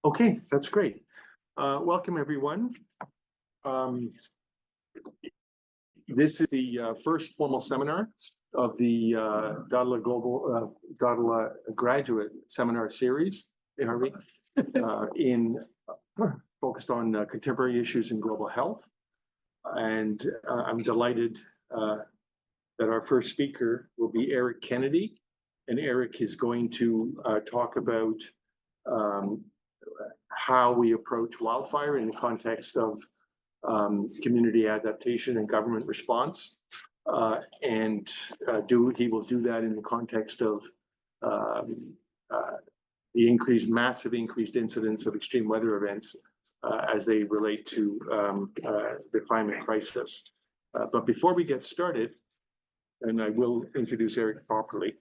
Okay, that's great. Welcome, everyone. This is the first formal seminar of the Dahdaleh Graduate Seminar Series, focused on contemporary issues in global health. And I'm delighted that our first speaker will be Eric Kennedy. And Eric is going to talk about how we approach wildfire in the context of community adaptation and government response. He will do that in the context of the massive increased incidence of extreme weather events as they relate to the climate crisis. But before we get started, and I will introduce Eric properly,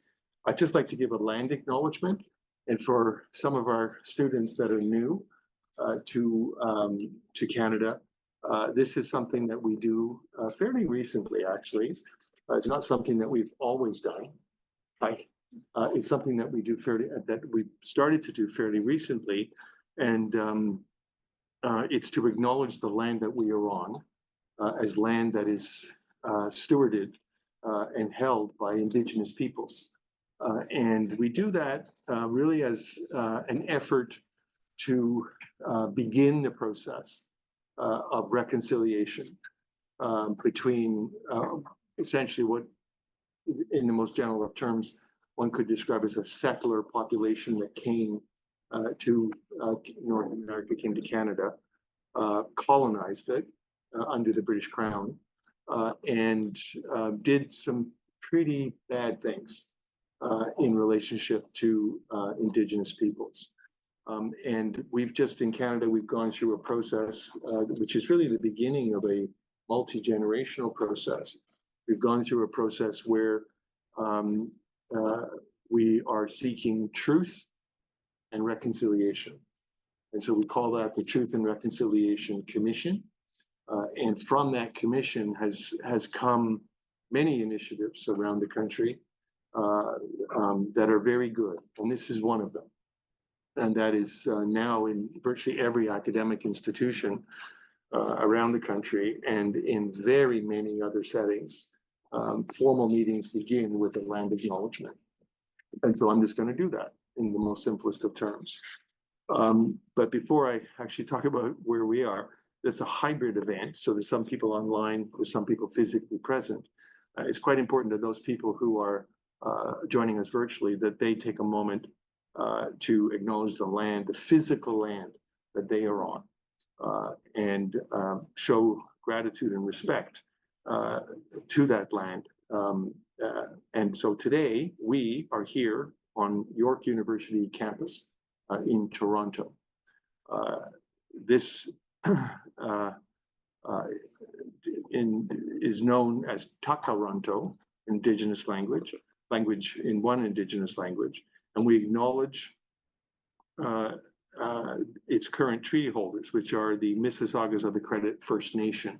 I'd just like to give a land acknowledgement. And for some of our students that are new to Canada, this is something that we do fairly recently, actually. It's not something that we've always done. It's something that we started to do fairly recently, and it's to acknowledge the land that we are on as land that is stewarded and held by Indigenous peoples. And we do that really as an effort to begin the process of reconciliation between essentially what, in the most general of terms, one could describe as a settler population that came to North America, came to Canada, colonized it under the British Crown, and did some pretty bad things in relationship to Indigenous peoples. And we've just in Canada, we've gone through a process which is really the beginning of a multi-generational process. We've gone through a process where we are seeking truth and reconciliation. And so we call that the Truth and Reconciliation Commission. And from that commission has come many initiatives around the country that are very good. And this is one of them. And that is now in virtually every academic institution around the country, and in very many other settings, formal meetings begin with a land acknowledgement. And so I'm just going to do that in the most simplest of terms. But before I actually talk about where we are, it's a hybrid event. So there's some people online, there's some people physically present. It's quite important to those people who are joining us virtually that they take a moment to acknowledge the land, the physical land that they are on, and show gratitude and respect to that land. And so today we are here on York University campus in Toronto. This is known as Takaranto, Indigenous language in one Indigenous language. And we acknowledge its current treaty holders, which are the Mississaugas of the Credit First Nation.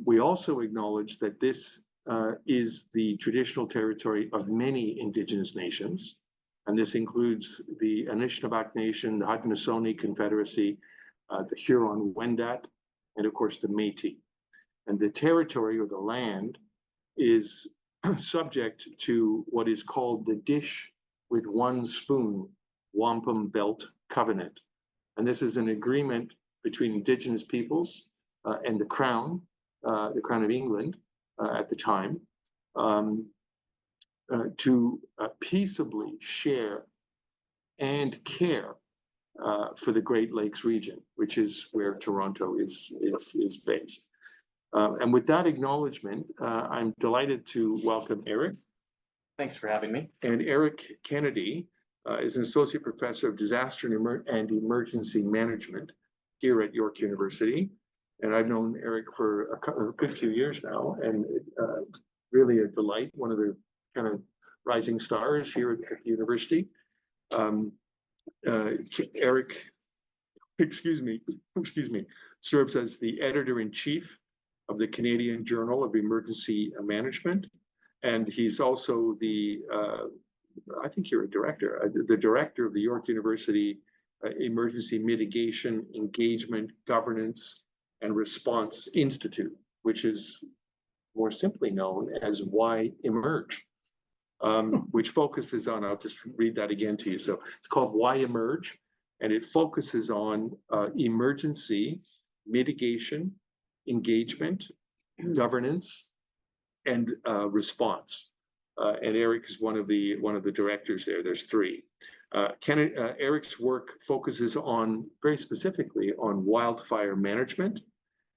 We also acknowledge that this is the traditional territory of many Indigenous nations, and this includes the Anishinaabe Nation, the Haudenosaunee Confederacy, the Huron-Wendat, and of course the Métis. And the territory or the land is subject to what is called the Dish with One Spoon Wampum Belt Covenant. And this is an agreement between Indigenous peoples and the Crown of England at the time, to peaceably share and care for the Great Lakes region, which is where Toronto is based. And with that acknowledgement, I'm delighted to welcome Eric. Thanks for having me. And Eric Kennedy is an associate professor of disaster and emergency management here at York University. And I've known Eric for a good few years now, and really a delight, one of the kind of rising stars here at the university. Eric, serves as the editor-in-chief of the Canadian Journal of Emergency Management. And he's also the, I think you're a director, the director of the York University Emergency Mitigation, Engagement, Governance, and Response Institute, which is more simply known as Why Emerge, which focuses on, I'll just read that again to you. So it's called Why Emerge, and it focuses on emergency mitigation, engagement, governance, and response. And Eric is one of the directors there. There's three. Eric's work focuses on very specifically on wildfire management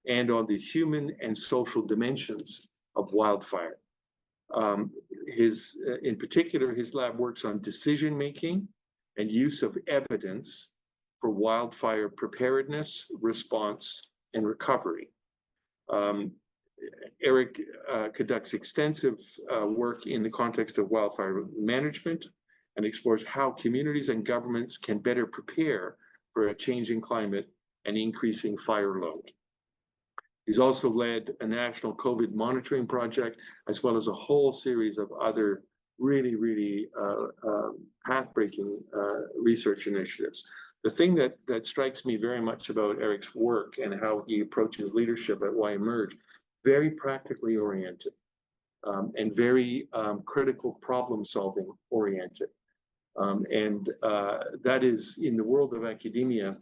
and on the human and social dimensions of wildfire. In particular, his lab works on decision making and use of evidence for wildfire preparedness, response, and recovery. Eric conducts extensive work in the context of wildfire management and explores how communities and governments can better prepare for a changing climate and increasing fire load. He's also led a national COVID monitoring project, as well as a whole series of other really path-breaking research initiatives. The thing that strikes me very much about Eric's work and how he approaches leadership at Why Emerge, very practically oriented and very critical problem-solving oriented. And that is, in the world of academia,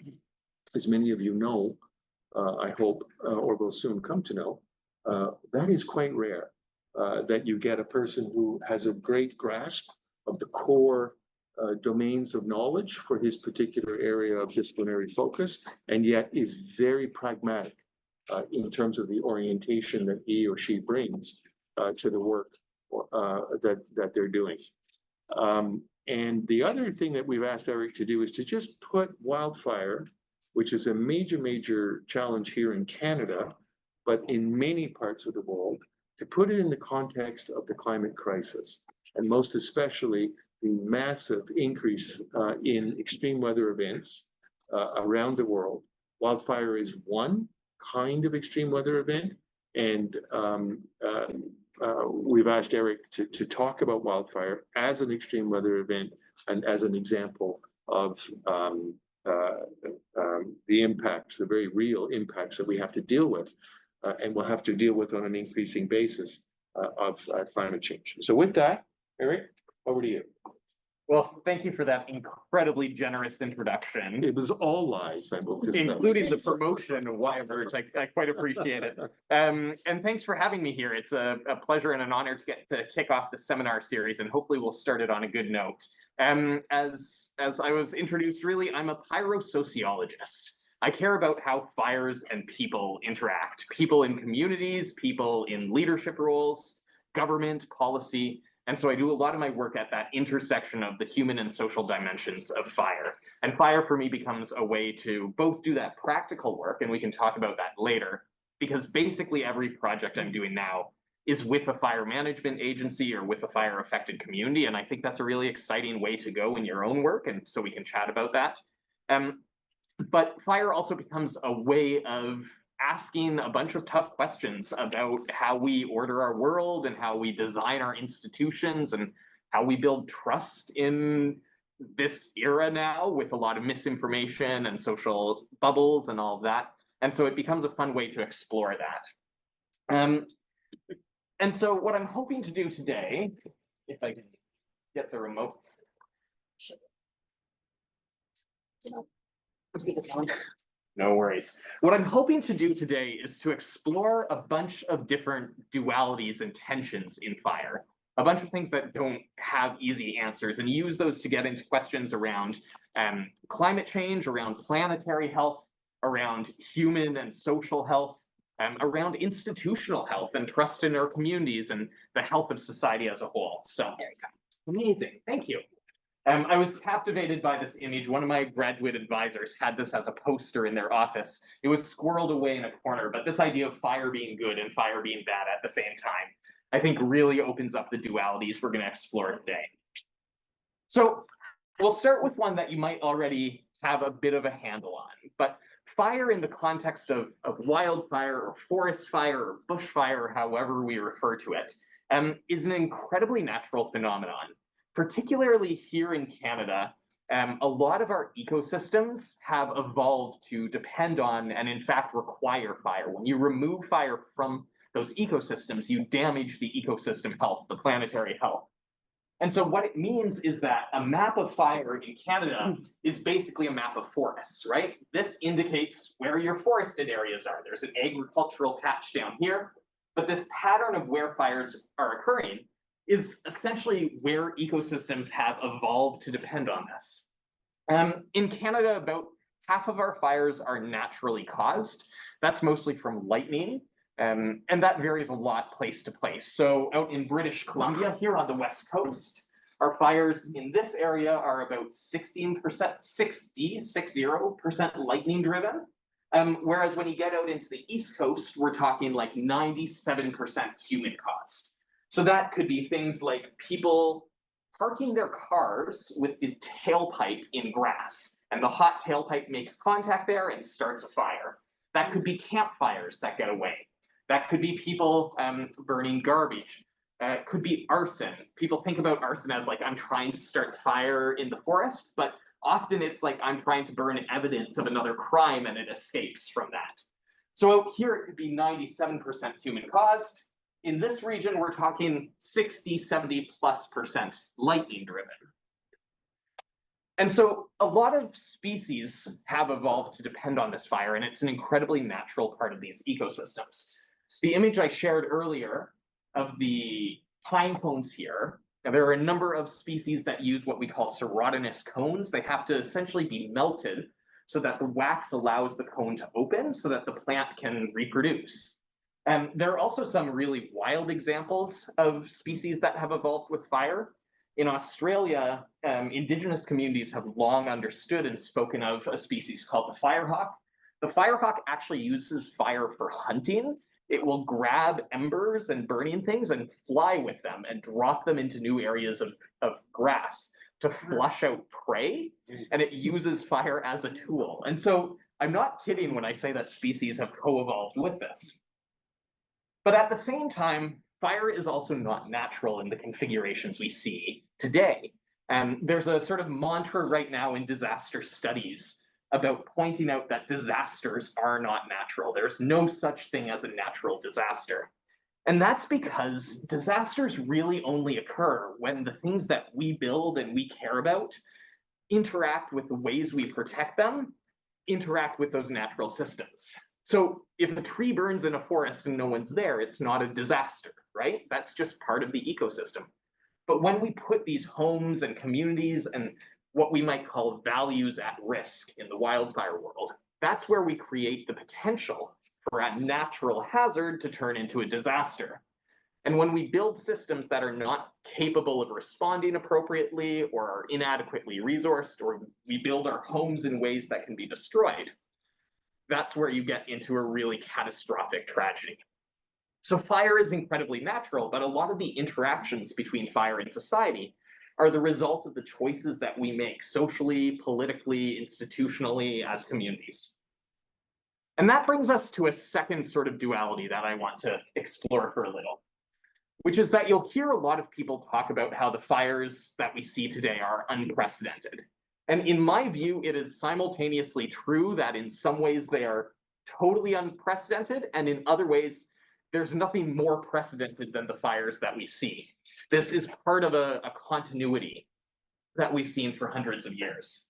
as many of you know, I hope, or will soon come to know, that is quite rare, that you get a person who has a great grasp of the core domains of knowledge for his particular area of disciplinary focus, and yet is very pragmatic in terms of the orientation that he or she brings to the work that they're doing. And the other thing that we've asked Eric to do is to just put wildfire, which is a major challenge here in Canada, but in many parts of the world, to put it in the context of the climate crisis, and most especially the massive increase in extreme weather events around the world. Wildfire is one kind of extreme weather event, and we've asked Eric to talk about wildfire as an extreme weather event and as an example of the impacts, the very real impacts that we have to deal with, and we'll have to deal with on an increasing basis of climate change. So with that, Eric, over to you. Well, thank you for that incredibly generous introduction. It was all lies, I will just including the promotion of Why Emerge. I quite appreciate it. And thanks for having me here. It's a pleasure and an honor to get to kick off the seminar series, and hopefully we'll start it on a good note. As I was introduced, really, I'm a pyrosociologist. I care about how fires and people interact. People in communities, people in leadership roles, government, policy. And so I do a lot of my work at that intersection of the human and social dimensions of fire. And fire for me becomes a way to both do that practical work, and we can talk about that later, because basically every project I'm doing now is with a fire management agency or with a fire affected community. And I think that's a really exciting way to go in your own work. And so we can chat about that. But fire also becomes a way of asking a bunch of tough questions about how we order our world and how we design our institutions and how we build trust in this era now with a lot of misinformation and social bubbles and all of that. And so it becomes a fun way to explore that. And so what I'm hoping to do today, if I can get the remote. No worries. What I'm hoping to do today is to explore a bunch of different dualities and tensions in fire, a bunch of things that don't have easy answers, and use those to get into questions around climate change, around planetary health, around human and social health, around institutional health and trust in our communities and the health of society as a whole. So there you go. Amazing. Thank you. I was captivated by this image. One of my graduate advisors had this as a poster in their office. It was squirreled away in a corner, but this idea of fire being good and fire being bad at the same time, I think really opens up the dualities we're going to explore today. So we'll start with one that you might already have a bit of a handle on, but fire in the context of wildfire or forest fire or bushfire, or however we refer to it, is an incredibly natural phenomenon. Particularly here in Canada, A lot of our ecosystems have evolved to depend on and in fact require fire. When you remove fire from those ecosystems, you damage the ecosystem health, the planetary health. And so what it means is that a map of fire in Canada is basically a map of forests, right? This indicates where your forested areas are. There's an agricultural patch down here, but this pattern of where fires are occurring is essentially where ecosystems have evolved to depend on this. In Canada, about half of our fires are naturally caused. That's mostly from lightning, and that varies a lot place to place. So out in British Columbia, here on the West Coast, our fires in this area are about 16%, 60% lightning driven. Whereas when you get out into the East Coast, we're talking like 97% human caused. So that could be things like people parking their cars with the tailpipe in grass, and the hot tailpipe makes contact there and starts a fire. That could be campfires that get away. That could be people burning garbage. It could be arson. People think about arson as like, I'm trying to start fire in the forest, but often it's like I'm trying to burn evidence of another crime and it escapes from that. So out here, it could be 97% human caused. In this region, we're talking 60, 70+% lightning driven. And so a lot of species have evolved to depend on this fire, and it's an incredibly natural part of these ecosystems. The image I shared earlier of the pine cones here, there are a number of species that use what we call serotinous cones. They have to essentially be melted so that the wax allows the cone to open so that the plant can reproduce. And there are also some really wild examples of species that have evolved with fire. In Australia, Indigenous communities have long understood and spoken of a species called the firehawk. The firehawk actually uses fire for hunting. It will grab embers and burning things and fly with them and drop them into new areas of grass to flush out prey. And it uses fire as a tool. And so I'm not kidding when I say that species have co-evolved with this. But at the same time, fire is also not natural in the configurations we see today. And there's a sort of mantra right now in disaster studies about pointing out that disasters are not natural. There's no such thing as a natural disaster. And that's because disasters really only occur when the things that we build and we care about interact with the ways we protect them, interact with those natural systems. So if a tree burns in a forest and no one's there, it's not a disaster, right? That's just part of the ecosystem. But when we put these homes and communities and what we might call values at risk in the wildfire world, that's where we create the potential for a natural hazard to turn into a disaster. And when we build systems that are not capable of responding appropriately or are inadequately resourced, or we build our homes in ways that can be destroyed, that's where you get into a really catastrophic tragedy. So fire is incredibly natural, but a lot of the interactions between fire and society are the result of the choices that we make socially, politically, institutionally, as communities. And that brings us to a second sort of duality that I want to explore for a little, which is that you'll hear a lot of people talk about how the fires that we see today are unprecedented. And in my view, it is simultaneously true that in some ways they are totally unprecedented, and in other ways, there's nothing more precedented than the fires that we see. This is part of a continuity that we've seen for hundreds of years.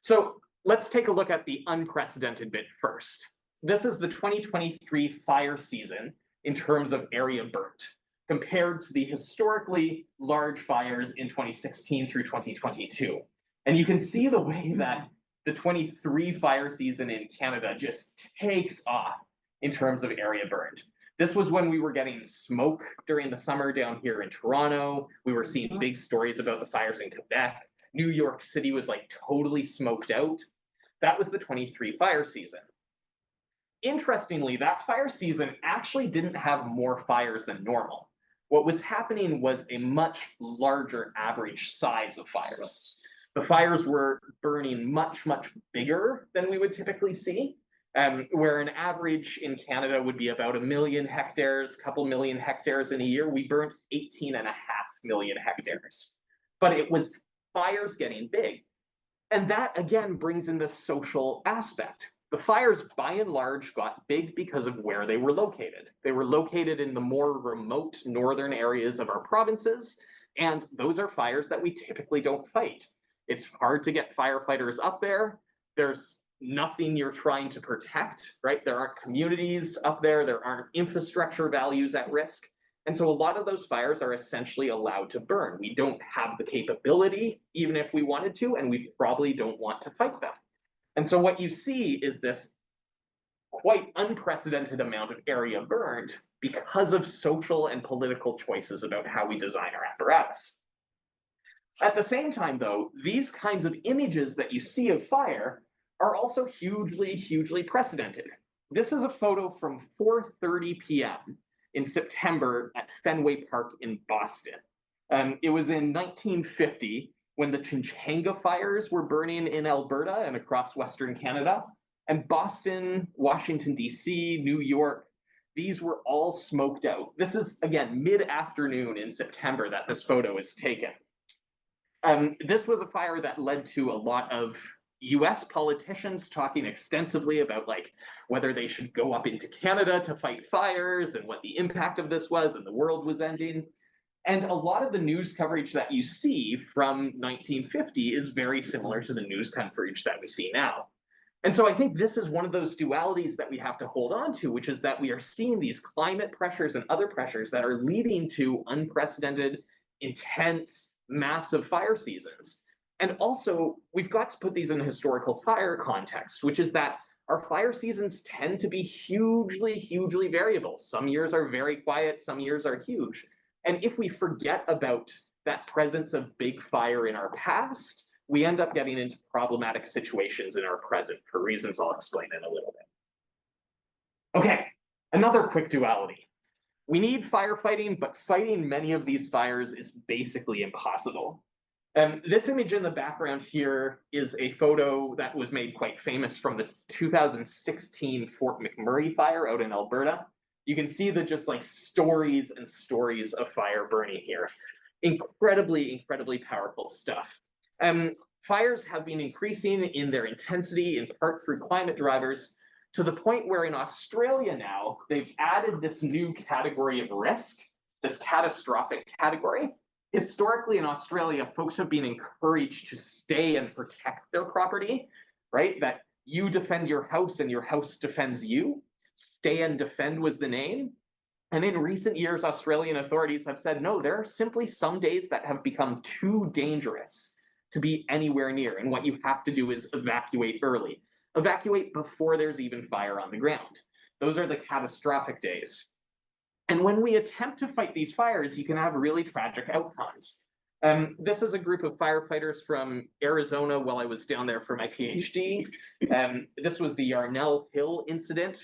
So let's take a look at the unprecedented bit first. This is the 2023 fire season in terms of area burnt, compared to the historically large fires in 2016 through 2022. And you can see the way that the 23 fire season in Canada just takes off in terms of area burned. This was when we were getting smoke during the summer down here in Toronto. We were seeing big stories about the fires in Quebec. New York City was like totally smoked out. That was the 23 fire season. Interestingly, that fire season actually didn't have more fires than normal. What was happening was a much larger average size of fires. The fires were burning much, much bigger than we would typically see, where an average in Canada would be about 1 million hectares, couple million hectares in a year. We burnt 18.5 million hectares. But it was fires getting big. And that again brings in this social aspect. The fires, by and large, got big because of where they were located. They were located in the more remote northern areas of our provinces, and those are fires that we typically don't fight. It's hard to get firefighters up there. There's nothing you're trying to protect, right? There aren't communities up there. There aren't infrastructure values at risk. And so a lot of those fires are essentially allowed to burn. We don't have the capability, even if we wanted to, and we probably don't want to fight them. And so what you see is this quite unprecedented amount of area burned because of social and political choices about how we design our apparatus. At the same time, though, these kinds of images that you see of fire are also hugely, hugely precedented. This is a photo from 4:30 p.m. in September at Fenway Park in Boston. It was in 1950 when the Chimichanga fires were burning in Alberta and across Western Canada. And Boston, Washington, D.C., New York, these were all smoked out. This is, again, mid-afternoon in September that this photo is taken. This was a fire that led to a lot of US politicians talking extensively about like whether they should go up into Canada to fight fires and what the impact of this was, and the world was ending. And a lot of the news coverage that you see from 1950 is very similar to the news coverage that we see now. And so I think this is one of those dualities that we have to hold on to, which is that we are seeing these climate pressures and other pressures that are leading to unprecedented, intense, massive fire seasons. And also, we've got to put these in a historical fire context, which is that our fire seasons tend to be hugely, hugely variable. Some years are very quiet, some years are huge. And if we forget about that presence of big fire in our past, we end up getting into problematic situations in our present for reasons I'll explain in a little bit. Okay, another quick duality. We need firefighting, but fighting many of these fires is basically impossible. This image in the background here is a photo that was made quite famous from the 2016 Fort McMurray fire out in Alberta. You can see the just like stories and stories of fire burning here. Incredibly, incredibly powerful stuff. Fires have been increasing in their intensity, in part through climate drivers, to the point where in Australia now, they've added this new category of risk, this catastrophic category. Historically in Australia, folks have been encouraged to stay and protect their property, right? That you defend your house and your house defends you. Stay and defend was the name. And in recent years, Australian authorities have said, no, there are simply some days that have become too dangerous to be anywhere near. And what you have to do is evacuate early. Evacuate before there's even fire on the ground. Those are the catastrophic days. And when we attempt to fight these fires, you can have really tragic outcomes. This is a group of firefighters from Arizona while I was down there for my PhD. This was the Yarnell Hill incident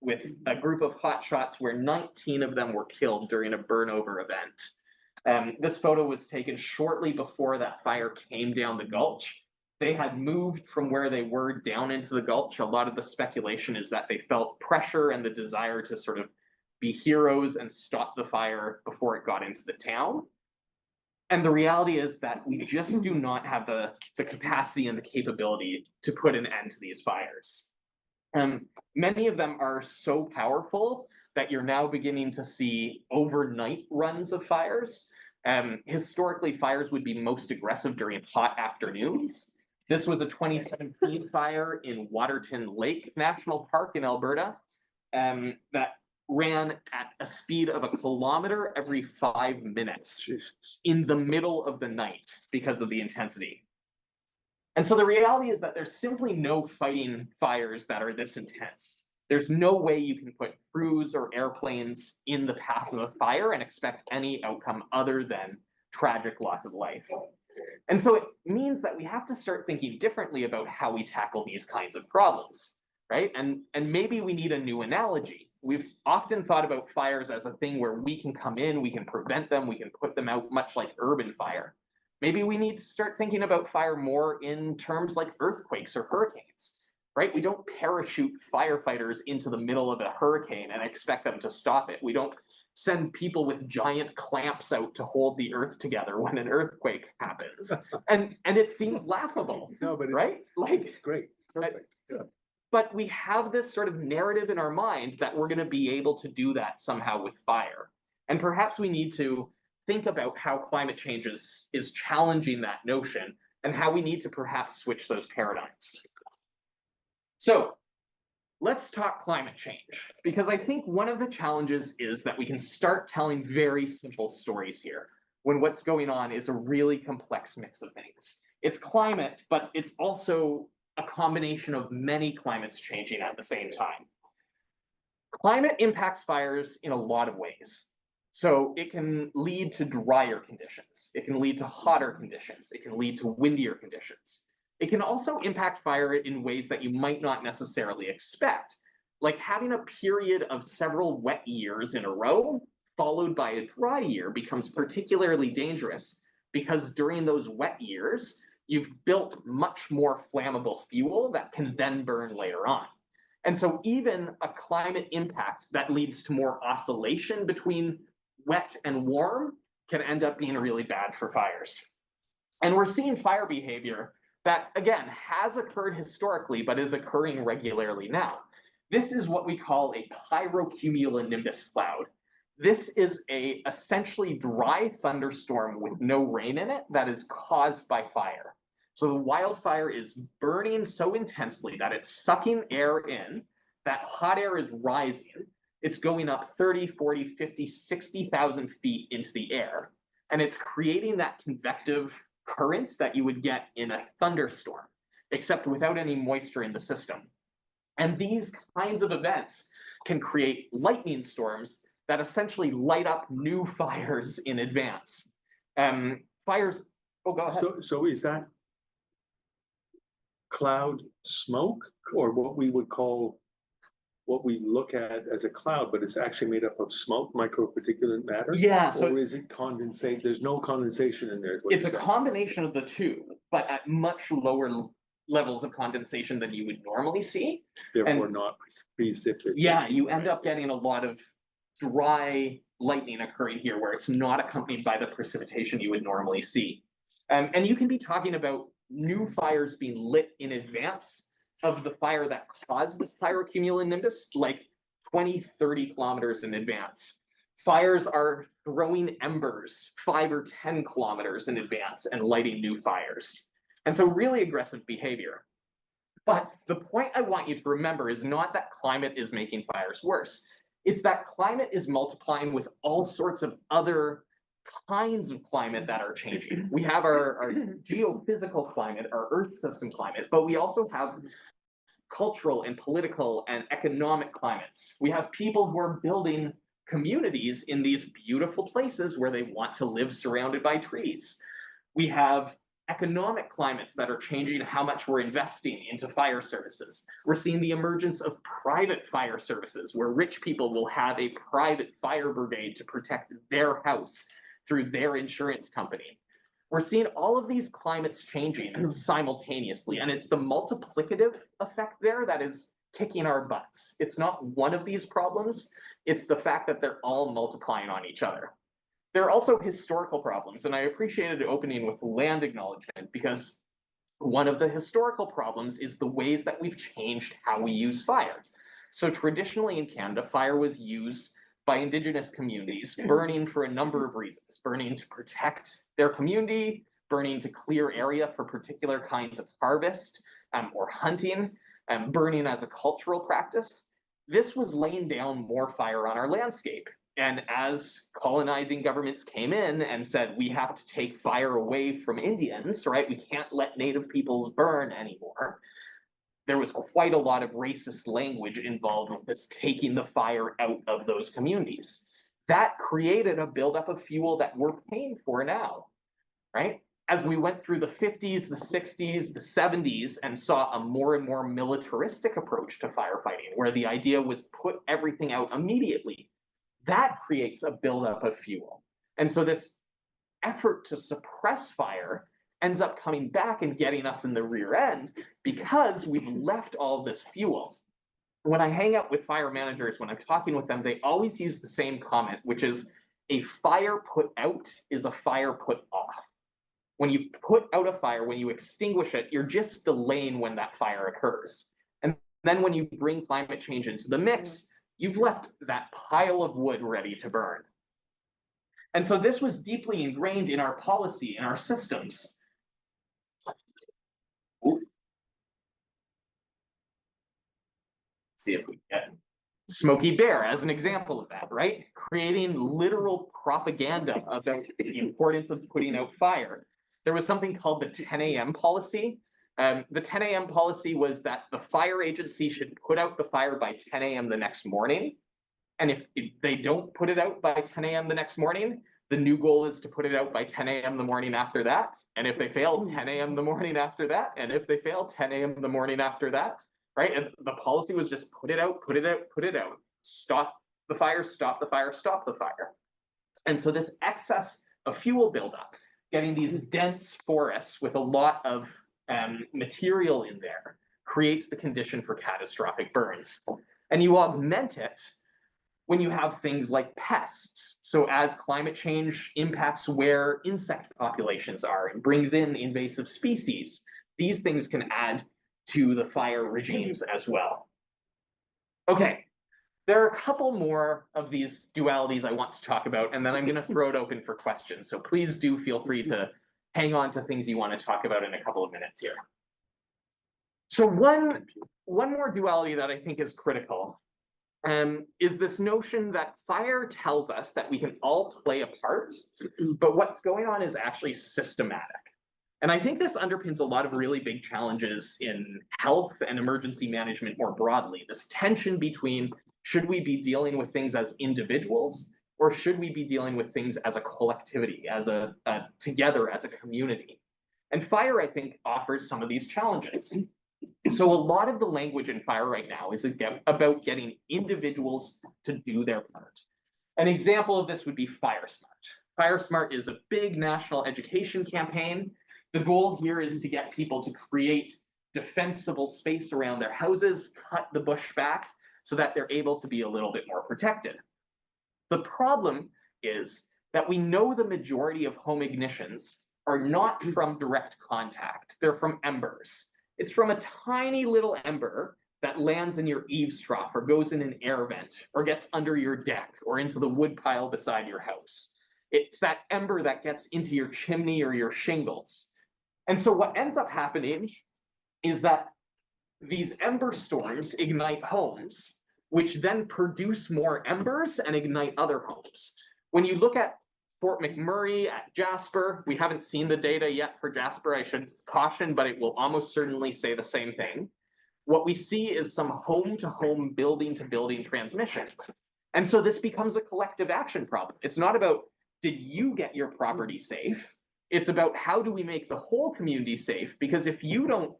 with a group of hotshots where 19 of them were killed during a burnover event. This photo was taken shortly before that fire came down the gulch. They had moved from where they were down into the gulch. A lot of the speculation is that they felt pressure and the desire to sort of be heroes and stop the fire before it got into the town. And the reality is that we just do not have the capacity and the capability to put an end to these fires. Many of them are so powerful that you're now beginning to see overnight runs of fires. Historically, fires would be most aggressive during hot afternoons. This was a 2017 fire in Waterton Lake National Park in Alberta that ran at a speed of 1 kilometer every 5 minutes in the middle of the night because of the intensity. And so the reality is that there's simply no fighting fires that are this intense. There's no way you can put crews or airplanes in the path of a fire and expect any outcome other than tragic loss of life. And so it means that we have to start thinking differently about how we tackle these kinds of problems, right? And maybe we need a new analogy. We've often thought about fires as a thing where we can come in, we can prevent them, we can put them out, much like urban fire. Maybe we need to start thinking about fire more in terms like earthquakes or hurricanes, right? We don't parachute firefighters into the middle of a hurricane and expect them to stop it. We don't send people with giant clamps out to hold the earth together when an earthquake happens. And it seems laughable, No, but right? Like, it's great. Perfect. Yeah. but we have this sort of narrative in our mind that we're going to be able to do that somehow with fire. And perhaps we need to think about how climate change is challenging that notion and how we need to perhaps switch those paradigms. So let's talk climate change, because I think one of the challenges is that we can start telling very simple stories here when what's going on is a really complex mix of things. It's climate, but it's also a combination of many climates changing at the same time. Climate impacts fires in a lot of ways. So it can lead to drier conditions. It can lead to hotter conditions. It can lead to windier conditions. It can also impact fire in ways that you might not necessarily expect, like having a period of several wet years in a row followed by a dry year becomes particularly dangerous because during those wet years, you've built much more flammable fuel that can then burn later on. And so even a climate impact that leads to more oscillation between wet and warm can end up being really bad for fires. And we're seeing fire behavior that, again, has occurred historically, but is occurring regularly now. This is what we call a pyrocumulonimbus cloud. This is a essentially dry thunderstorm with no rain in it that is caused by fire. So the wildfire is burning so intensely that it's sucking air in, that hot air is rising. It's going up 30, 40, 50, 60,000 feet into the air. And it's creating that convective current that you would get in a thunderstorm, except without any moisture in the system. And these kinds of events can create lightning storms that essentially light up new fires in advance. Fires, oh, go ahead. So is that cloud smoke, or what we would call, what we look at as a cloud, but it's actually made up of smoke, microparticulate matter? Yeah, so or is it condensate? There's no condensation in there. it's a combination of the two, but at much lower levels of condensation than you would normally see. Therefore not precipitation. Yeah, you end up getting a lot of dry lightning occurring here where it's not accompanied by the precipitation you would normally see. And you can be talking about new fires being lit in advance of the fire that caused this pyrocumulonimbus, like 20, 30 kilometers in advance. Fires are throwing embers 5 or 10 kilometers in advance and lighting new fires. And so really aggressive behavior. But the point I want you to remember is not that climate is making fires worse. It's that climate is multiplying with all sorts of other kinds of climate that are changing. We have our geophysical climate, our Earth system climate, but we also have cultural and political and economic climates. We have people who are building communities in these beautiful places where they want to live surrounded by trees. We have economic climates that are changing how much we're investing into fire services. We're seeing the emergence of private fire services where rich people will have a private fire brigade to protect their house through their insurance company. We're seeing all of these climates changing simultaneously, and it's the multiplicative effect there that is kicking our butts. It's not one of these problems, it's the fact that they're all multiplying on each other. There are also historical problems, and I appreciated opening with land acknowledgement because one of the historical problems is the ways that we've changed how we use fire. So traditionally in Canada, fire was used by Indigenous communities, burning for a number of reasons, burning to protect their community, burning to clear area for particular kinds of harvest or hunting, burning as a cultural practice. This was laying down more fire on our landscape. And as colonizing governments came in and said, we have to take fire away from Indians, right? We can't let native peoples burn anymore. There was quite a lot of racist language involved with this taking the fire out of those communities. That created a buildup of fuel that we're paying for now, right? As we went through the 50s, the 60s, the 70s, and saw a more and more militaristic approach to firefighting, where the idea was put everything out immediately, that creates a buildup of fuel. And so this effort to suppress fire ends up coming back and getting us in the rear end because we've left all this fuel. when I hang out with fire managers, when I'm talking with them, they always use the same comment, which is a fire put out is a fire put off. When you put out a fire, when you extinguish it, you're just delaying when that fire occurs. And then when you bring climate change into the mix, you've left that pile of wood ready to burn. And so this was deeply ingrained in our policy, in our systems. Let's see if we get Smokey Bear as an example of that, right? Creating literal propaganda about the importance of putting out fire. There was something called the 10 a.m. policy. The 10 a.m. policy was that the fire agency should put out the fire by 10 a.m. the next morning. And if they don't put it out by 10 a.m. the next morning, the new goal is to put it out by 10 a.m. the morning after that. And if they fail, 10 a.m. the morning after that. And if they fail, 10 a.m. the morning after that. Right? And the policy was just put it out, put it out, put it out. Stop the fire, stop the fire, stop the fire. And so this excess of fuel buildup, getting these dense forests with a lot of material in there, creates the condition for catastrophic burns. And you augment it when you have things like pests. So as climate change impacts where insect populations are and brings in invasive species, these things can add to the fire regimes as well. Okay, there are a couple more of these dualities I want to talk about, and then I'm going to throw it open for questions. So please do feel free to hang on to things you want to talk about in a couple of minutes here. So one more duality that I think is critical is this notion that fire tells us that we can all play a part, but what's going on is actually systematic. And I think this underpins a lot of really big challenges in health and emergency management more broadly. This tension between should we be dealing with things as individuals or should we be dealing with things as a collectivity, as a together as a community? And fire, I think, offers some of these challenges. So a lot of the language in fire right now is about getting individuals to do their part. An example of this would be Fire Smart. Fire Smart is a big national education campaign. The goal here is to get people to create defensible space around their houses, cut the bush back so that they're able to be a little bit more protected. The problem is that we know the majority of home ignitions are not from direct contact. They're from embers. It's from a tiny little ember that lands in your eaves trough or goes in an air vent or gets under your deck or into the wood pile beside your house. It's that ember that gets into your chimney or your shingles. And so what ends up happening is that these ember storms ignite homes, which then produce more embers and ignite other homes. When you look at Fort McMurray, at Jasper, we haven't seen the data yet for Jasper, I should caution, but it will almost certainly say the same thing. What we see is some home-to-home, building-to-building transmission. And so this becomes a collective action problem. It's not about, did you get your property safe? It's about how do we make the whole community safe? Because if you don't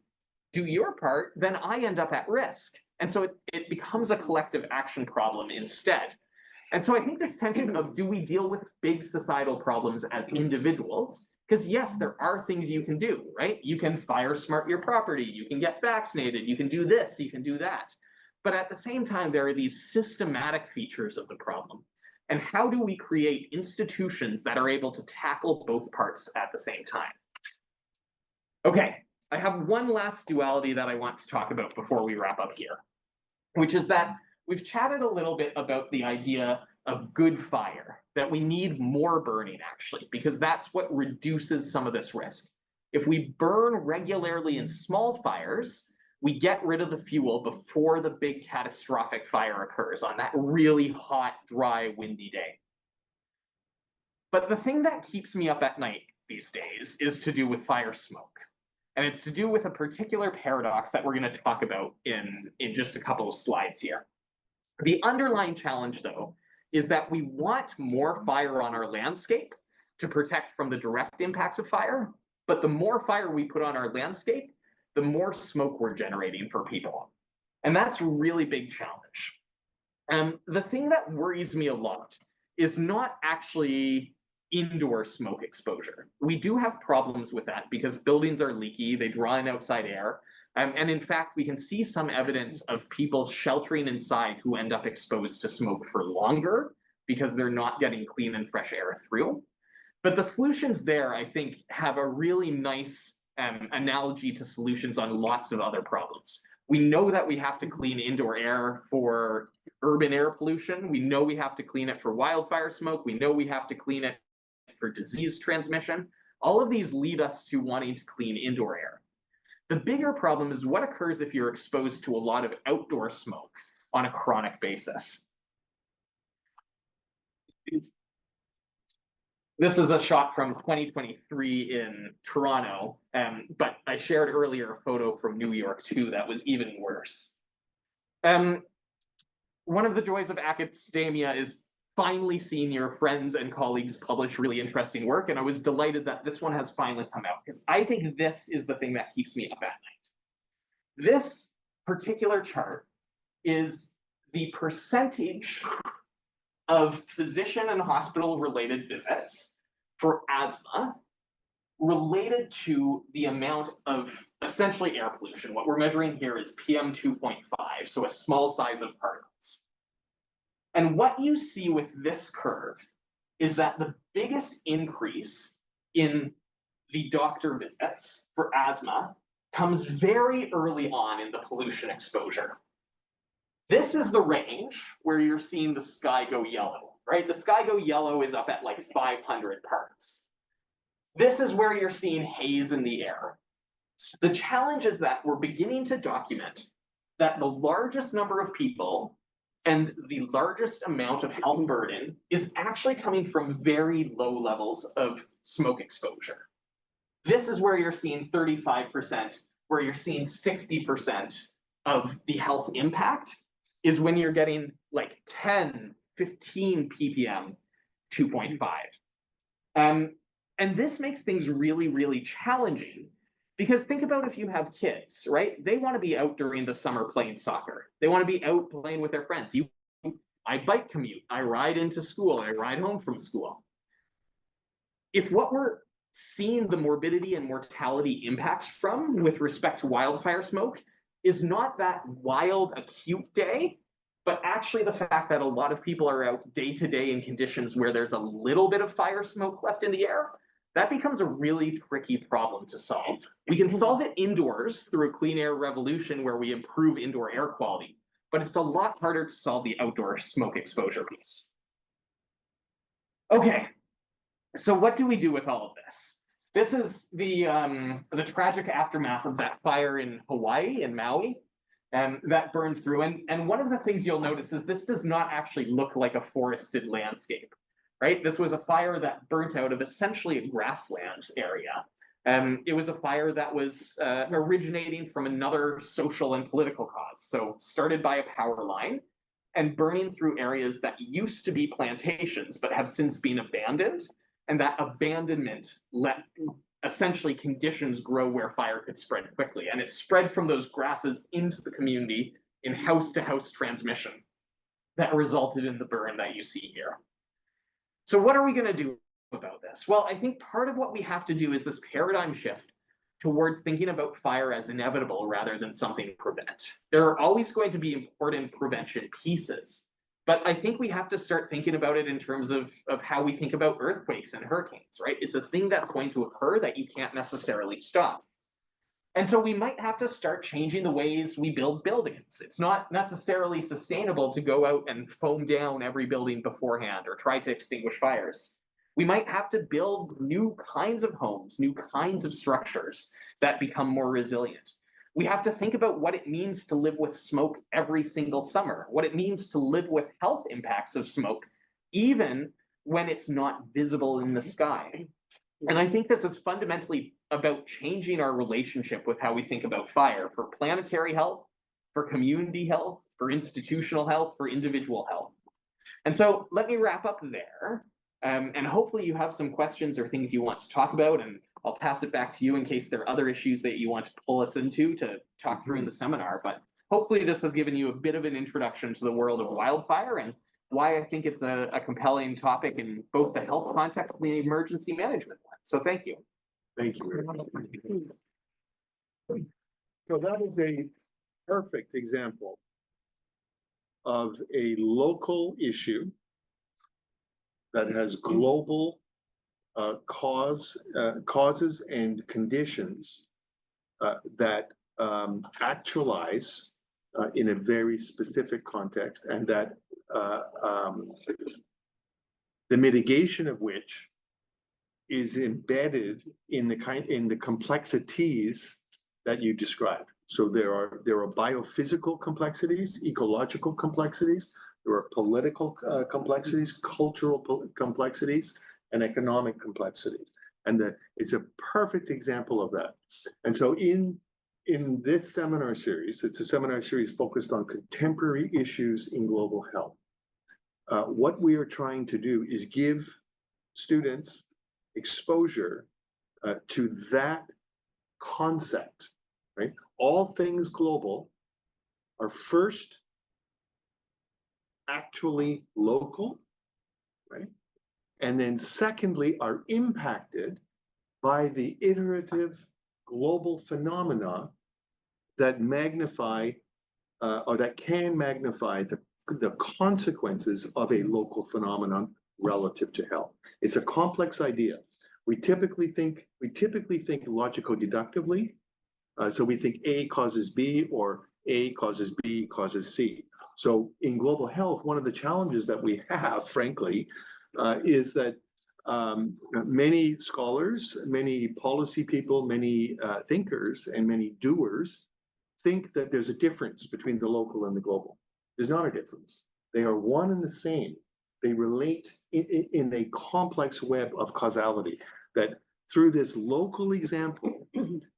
do your part, then I end up at risk. And so it becomes a collective action problem instead. And so I think this tension of do we deal with big societal problems as individuals? Because yes, there are things you can do, right? You can fire smart your property, you can get vaccinated, you can do this, you can do that. But at the same time, there are these systematic features of the problem. And how do we create institutions that are able to tackle both parts at the same time? Okay, I have one last duality that I want to talk about before we wrap up here, which is that we've chatted a little bit about the idea of good fire, that we need more burning actually, because that's what reduces some of this risk. If we burn regularly in small fires, we get rid of the fuel before the big catastrophic fire occurs on that really hot, dry, windy day. But the thing that keeps me up at night these days is to do with fire smoke. And it's to do with a particular paradox that we're going to talk about in just a couple of slides here. The underlying challenge, though, is that we want more fire on our landscape to protect from the direct impacts of fire. But the more fire we put on our landscape, the more smoke we're generating for people. And that's a really big challenge. The thing that worries me a lot is not actually indoor smoke exposure. We do have problems with that because buildings are leaky, they draw in outside air, And in fact, we can see some evidence of people sheltering inside who end up exposed to smoke for longer because they're not getting clean and fresh air through. But the solutions there, I think, have a really nice analogy to solutions on lots of other problems. We know that we have to clean indoor air for urban air pollution. We know we have to clean it for wildfire smoke. We know we have to clean it for disease transmission. All of these lead us to wanting to clean indoor air. The bigger problem is what occurs if you're exposed to a lot of outdoor smoke on a chronic basis. This is a shot from 2023 in Toronto, but I shared earlier a photo from New York too that was even worse. One of the joys of academia is finally seeing your friends and colleagues publish really interesting work, and I was delighted that this one has finally come out, because I think this is the thing that keeps me up at night. This particular chart is the percentage of physician and hospital-related visits for asthma related to the amount of essentially air pollution. What we're measuring here is PM 2.5, so a small size of particles. And what you see with this curve is that the biggest increase in the doctor visits for asthma comes very early on in the pollution exposure. This is the range where you're seeing the sky go yellow, right? The sky go yellow is up at like 500 parts. This is where you're seeing haze in the air. The challenge is that we're beginning to document that the largest number of people and the largest amount of health burden is actually coming from very low levels of smoke exposure. This is where you're seeing 35%, where you're seeing 60% of the health impact is when you're getting like 10, 15 ppm 2.5. And this makes things really, really challenging, because think about if you have kids, right? They want to be out during the summer playing soccer. They want to be out playing with their friends. I bike commute, I ride into school, I ride home from school. If what we're seeing the morbidity and mortality impacts from with respect to wildfire smoke is not that wild acute day, but actually the fact that a lot of people are out day to day in conditions where there's a little bit of fire smoke left in the air, that becomes a really tricky problem to solve. We can solve it indoors through a clean air revolution where we improve indoor air quality, but it's a lot harder to solve the outdoor smoke exposure piece. Okay, so what do we do with all of this? This is the tragic aftermath of that fire in Hawaii, in Maui, that burned through. And one of the things you'll notice is this does not actually look like a forested landscape, right? This was a fire that burnt out of essentially a grasslands area. It was a fire that was originating from another social and political cause. So started by a power line and burning through areas that used to be plantations, but have since been abandoned. And that abandonment let essentially conditions grow where fire could spread quickly. And it spread from those grasses into the community in house-to-house transmission that resulted in the burn that you see here. So what are we going to do about this? Well, I think part of what we have to do is this paradigm shift towards thinking about fire as inevitable rather than something to prevent. There are always going to be important prevention pieces, but I think we have to start thinking about it in terms of how we think about earthquakes and hurricanes, right? It's a thing that's going to occur that you can't necessarily stop. And so we might have to start changing the ways we build buildings. It's not necessarily sustainable to go out and foam down every building beforehand or try to extinguish fires. We might have to build new kinds of homes, new kinds of structures that become more resilient. We have to think about what it means to live with smoke every single summer, what it means to live with health impacts of smoke, even when it's not visible in the sky. And I think this is fundamentally about changing our relationship with how we think about fire for planetary health, for community health, for institutional health, for individual health. And so let me wrap up there. And hopefully you have some questions or things you want to talk about, and I'll pass it back to you in case there are other issues that you want to pull us into to talk through in the seminar. But hopefully this has given you a bit of an introduction to the world of wildfire and why I think it's a compelling topic in both the health context and the emergency management one. So thank you. Thank you very much. So that is a perfect example of a local issue that has global causes and conditions that actualize in a very specific context, and that the mitigation of which is embedded in the complexities that you described. So there are biophysical complexities, ecological complexities, there are political complexities, cultural complexities, and economic complexities. And it's a perfect example of that. And so in this seminar series, it's a seminar series focused on contemporary issues in global health. What we are trying to do is give students exposure to that concept, right? All things global are first actually local, right? And then secondly, are impacted by the iterative global phenomena that magnify or that can magnify the consequences of a local phenomenon relative to health. It's a complex idea. We typically think logico-deductively. So we think A causes B, or A causes B causes C. So in global health, one of the challenges that we have, frankly, is that many scholars, many policy people, many thinkers, and many doers think that there's a difference between the local and the global. There's not a difference. They are one and the same. They relate in a complex web of causality that through this local example,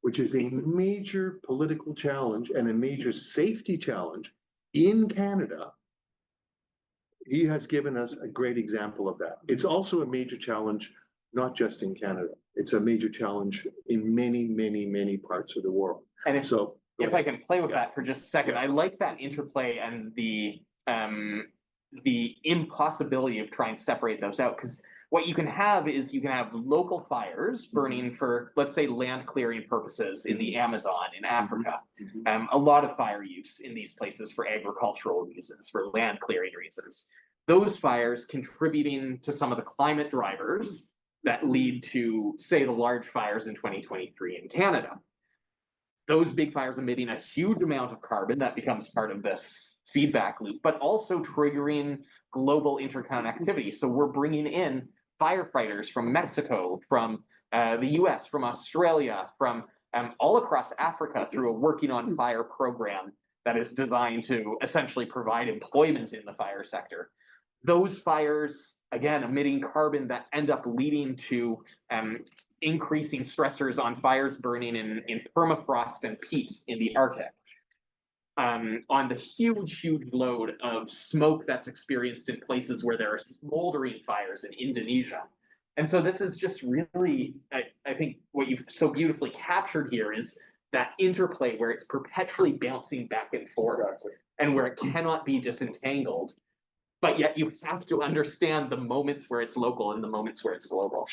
which is a major political challenge and a major safety challenge in Canada, he has given us a great example of that. It's also a major challenge, not just in Canada. It's a major challenge in many, many, many parts of the world. And if I can play with that for just a second, I like that interplay and the impossibility of trying to separate those out, because what you can have is you can have local fires burning for, let's say, land clearing purposes in the Amazon in Africa. A lot of fire use in these places for agricultural reasons, for land clearing reasons. Those fires contributing to some of the climate drivers that lead to, say, the large fires in 2023 in Canada. Those big fires emitting a huge amount of carbon that becomes part of this feedback loop, but also triggering global interconnectivity. So we're bringing in firefighters from Mexico, from the US, from Australia, from all across Africa through a Working on Fire program that is designed to essentially provide employment in the fire sector. Those fires, again, emitting carbon that end up leading to increasing stressors on fires burning in permafrost and peat in the Arctic. On the huge load of smoke that's experienced in places where there are smoldering fires in Indonesia. And so this is just really, I think what you've so beautifully captured here is that interplay where it's perpetually bouncing back and forth, and where it cannot be disentangled. But yet you have to understand the moments where it's local and the moments where it's global.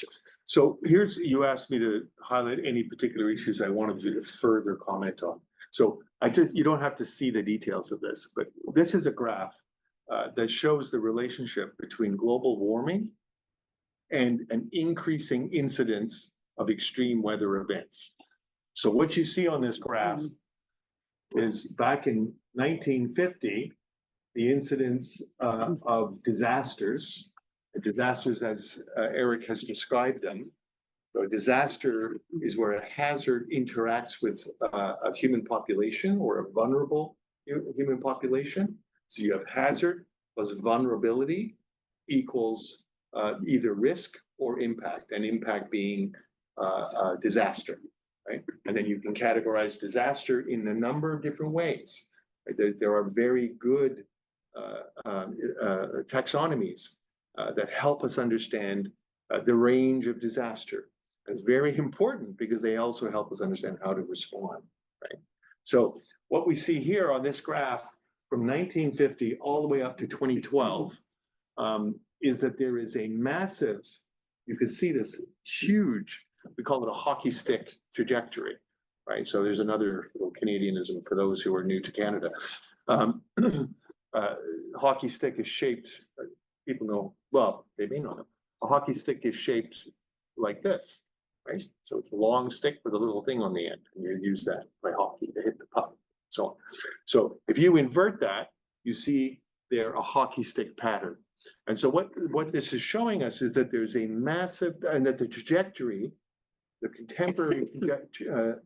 So you asked me to highlight any particular issues I wanted you to further comment on. So you don't have to see the details of this, but this is a graph that shows the relationship between global warming and an increasing incidence of extreme weather events. So what you see on this graph is back in 1950, the incidence of disasters as Eric has described them. So a disaster is where a hazard interacts with a human population or a vulnerable human population. So you have hazard plus vulnerability equals either risk or impact, and impact being disaster, right? And then you can categorize disaster in a number of different ways. Right? There are very good taxonomies that help us understand the range of disaster. It's very important because they also help us understand how to respond, right? So what we see here on this graph from 1950 all the way up to 2012 is that there is a massive, you can see this huge, we call it a hockey stick trajectory, right? So there's another little Canadianism for those who are new to Canada. Hockey stick is shaped, people know, well, they may not know. A hockey stick is shaped like this, right? So it's a long stick with a little thing on the end, and you use that by hockey to hit the puck. So if you invert that, you see there a hockey stick pattern. And so what this is showing us is that there's a massive, and that the trajectory, the contemporary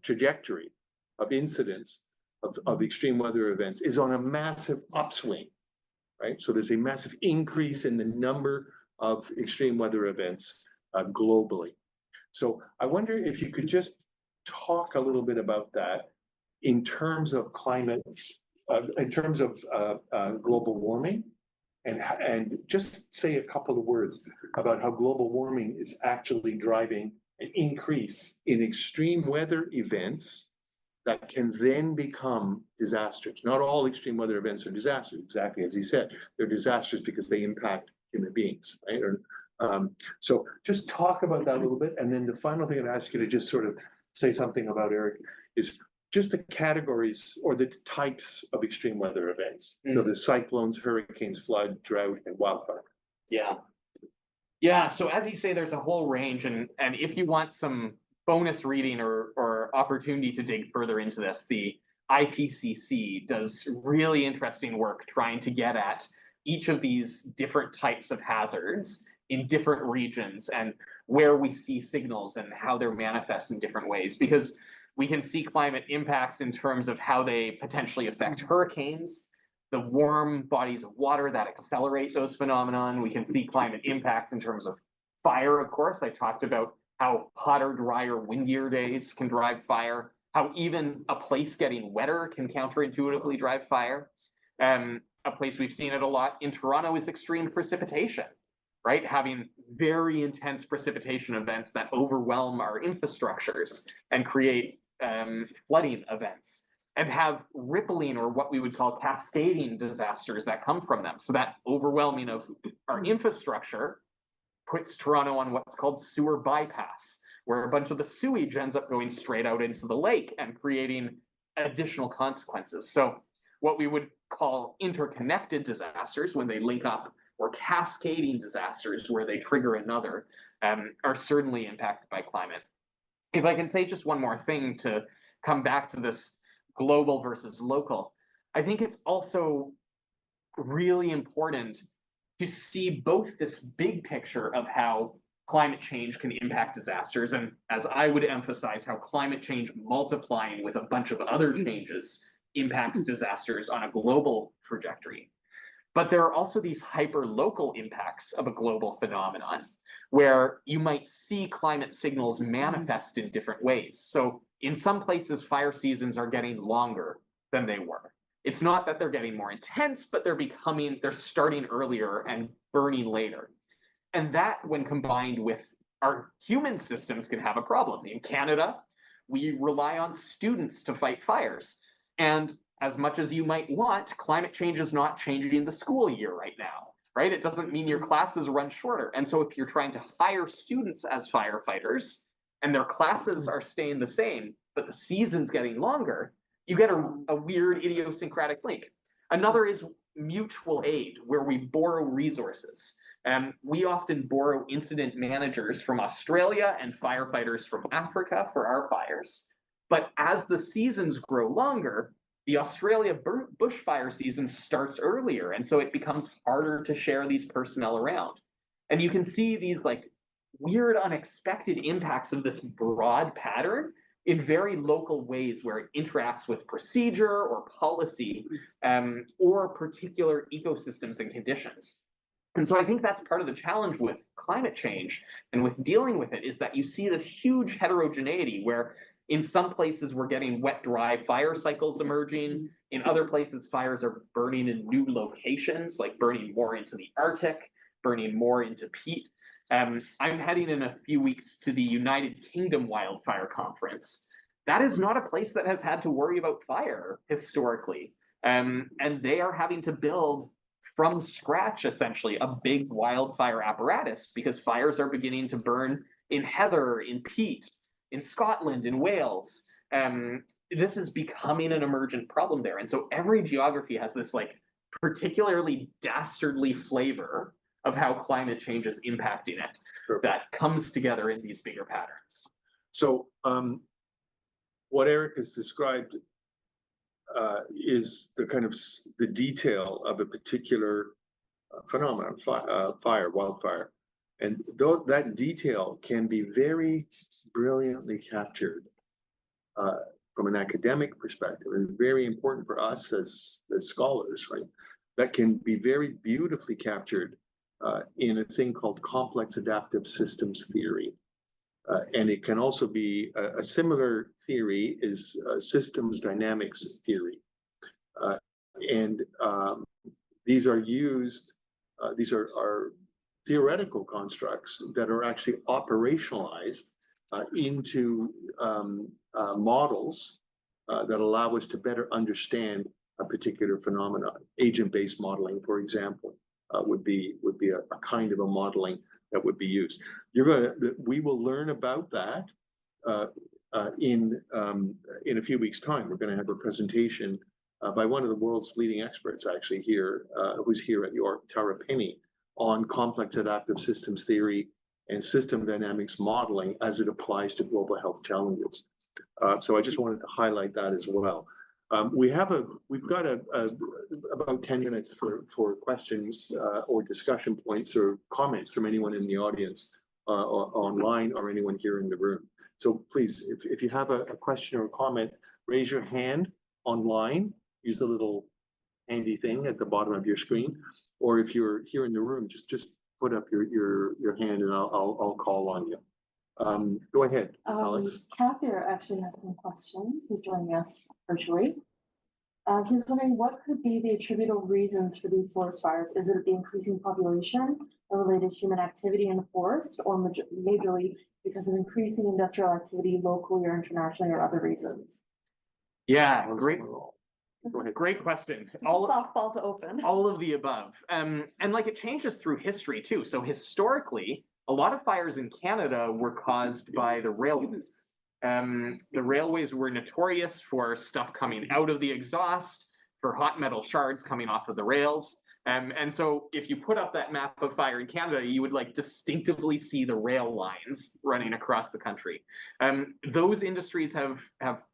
trajectory of incidents of extreme weather events is on a massive upswing, right? So there's a massive increase in the number of extreme weather events globally. So I wonder if you could just talk a little bit about that in terms of climate, in terms of global warming, and just say a couple of words about how global warming is actually driving an increase in extreme weather events that can then become disasters. Not all extreme weather events are disasters, exactly as he said. They're disasters because they impact human beings, right? So just talk about that a little bit. And then the final thing I'd ask you to just sort of say something about, Eric, is just the categories or the types of extreme weather events. So the cyclones, hurricanes, flood, drought, and wildfire. Yeah. Yeah, so as you say, there's a whole range, and if you want some bonus reading or opportunity to dig further into this, the IPCC does really interesting work trying to get at each of these different types of hazards in different regions and where we see signals and how they're manifest in different ways. Because we can see climate impacts in terms of how they potentially affect hurricanes, the warm bodies of water that accelerate those phenomenon. We can see climate impacts in terms of fire, of course. I talked about how hotter, drier, windier days can drive fire, how even a place getting wetter can counterintuitively drive fire. A place we've seen it a lot in Toronto is extreme precipitation, right? Having very intense precipitation events that overwhelm our infrastructures and create flooding events, and have rippling or what we would call cascading disasters that come from them. So that overwhelming of our infrastructure puts Toronto on what's called sewer bypass, where a bunch of the sewage ends up going straight out into the lake and creating additional consequences. So what we would call interconnected disasters when they link up, or cascading disasters where they trigger another, are certainly impacted by climate. If I can say just one more thing to come back to this global versus local, I think it's also really important to see both this big picture of how climate change can impact disasters, and as I would emphasize, how climate change multiplying with a bunch of other changes impacts disasters on a global trajectory. But there are also these hyper-local impacts of a global phenomenon where you might see climate signals manifest in different ways. So in some places, fire seasons are getting longer than they were. It's not that they're getting more intense, but they're starting earlier and burning later. And that, when combined with our human systems, can have a problem. In Canada, we rely on students to fight fires. And as much as you might want, climate change is not changing the school year right now, right? It doesn't mean your classes run shorter. And so if you're trying to hire students as firefighters and their classes are staying the same, but the season's getting longer, you get a weird idiosyncratic link. Another is mutual aid, where we borrow resources. We often borrow incident managers from Australia and firefighters from Africa for our fires. But as the seasons grow longer, the Australia bushfire season starts earlier, and so it becomes harder to share these personnel around. And you can see these like weird, unexpected impacts of this broad pattern in very local ways where it interacts with procedure or policy, or particular ecosystems and conditions. And so I think that's part of the challenge with climate change and with dealing with it, is that you see this huge heterogeneity where in some places we're getting wet, dry fire cycles emerging. In other places, fires are burning in new locations, like burning more into the Arctic, burning more into peat. I'm heading in a few weeks to the United Kingdom Wildfire Conference. That is not a place that has had to worry about fire historically. And they are having to build from scratch, essentially, a big wildfire apparatus because fires are beginning to burn in heather, in peat, in Scotland, in Wales. this is becoming an emergent problem there. And so every geography has this like particularly dastardly flavor of how climate change is impacting it that comes together in these bigger patterns. So what Eric has described is the kind of the detail of a particular phenomenon, wildfire. And though that detail can be very brilliantly captured from an academic perspective, and very important for us as scholars, right? That can be very beautifully captured in a thing called complex adaptive systems theory. And it can also be a similar theory is systems dynamics theory. And these are used, these are theoretical constructs that are actually operationalized into models that allow us to better understand a particular phenomenon. Agent-based modeling, for example, would be a kind of a modeling that would be used. We will learn about that in a few weeks' time. We're going to have a presentation by one of the world's leading experts, actually here, who's here at York, Tara Penny, on complex adaptive systems theory and system dynamics modeling as it applies to global health challenges. So I just wanted to highlight that as well. We've got about 10 minutes for questions or discussion points or comments from anyone in the audience or online or anyone here in the room. So please, if you have a question or a comment, raise your hand online, use the little handy thing at the bottom of your screen, or if you're here in the room, just put up your hand and I'll call on you. Go ahead, Alex. Kathy actually has some questions. He's joining us virtually. He was wondering what could be the attributable reasons for these forest fires? Is it the increasing population or related human activity in the forest, or majorly because of increasing industrial activity locally or internationally, or other reasons? Yeah, great question. Softball to open. All of the above. And like it changes through history too. So historically, a lot of fires in Canada were caused by the railways. The railways were notorious for stuff coming out of the exhaust, for hot metal shards coming off of the rails. And so if you put up that map of fire in Canada, you would like distinctively see the rail lines running across the country. Those industries have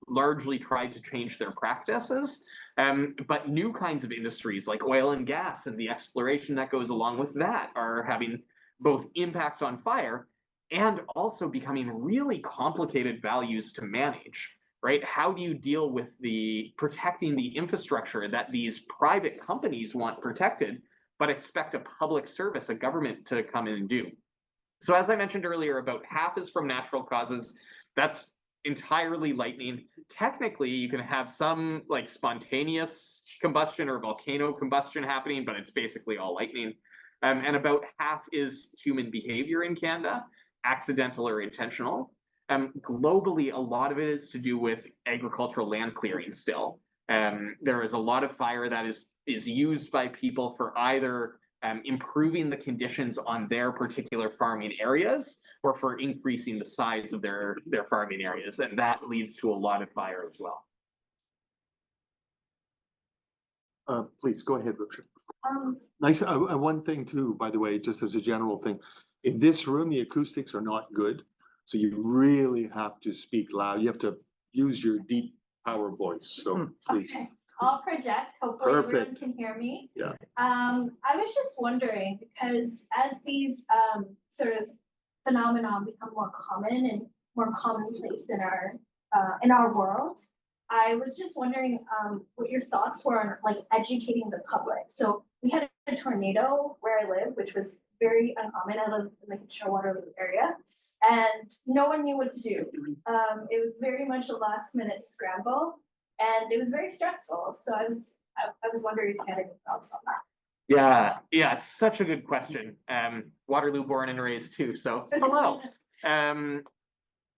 largely tried to change their practices, but new kinds of industries like oil and gas and the exploration that goes along with that are having both impacts on fire and also becoming really complicated values to manage, right? How do you deal with protecting the infrastructure that these private companies want protected, but expect a public service, a government, to come in and do? So as I mentioned earlier, about half is from natural causes. That's entirely lightning. Technically, you can have some like spontaneous combustion or volcano combustion happening, but it's basically all lightning. And about half is human behavior in Canada, accidental or intentional. Globally, a lot of it is to do with agricultural land clearing still. There is a lot of fire that is used by people for either improving the conditions on their particular farming areas or for increasing the size of their farming areas. And that leads to a lot of fire as well. Please go ahead, Richard. Nice. One thing too, by the way, just as a general thing, in this room, the acoustics are not good. So you really have to speak loud. You have to use your deep power voice. So please. Okay, I'll project. Hopefully everyone can hear me. Yeah. I was just wondering, because as these sort of phenomenon become more common and more commonplace in our world, I was just wondering what your thoughts were on like educating the public. So we had a tornado where I live, which was very uncommon. I live in like a Stillwater area, and no one knew what to do. It was very much a last minute scramble, and it was very stressful. So I was wondering if you had any thoughts on that. Yeah, it's such a good question. Waterloo born and raised too, so hello.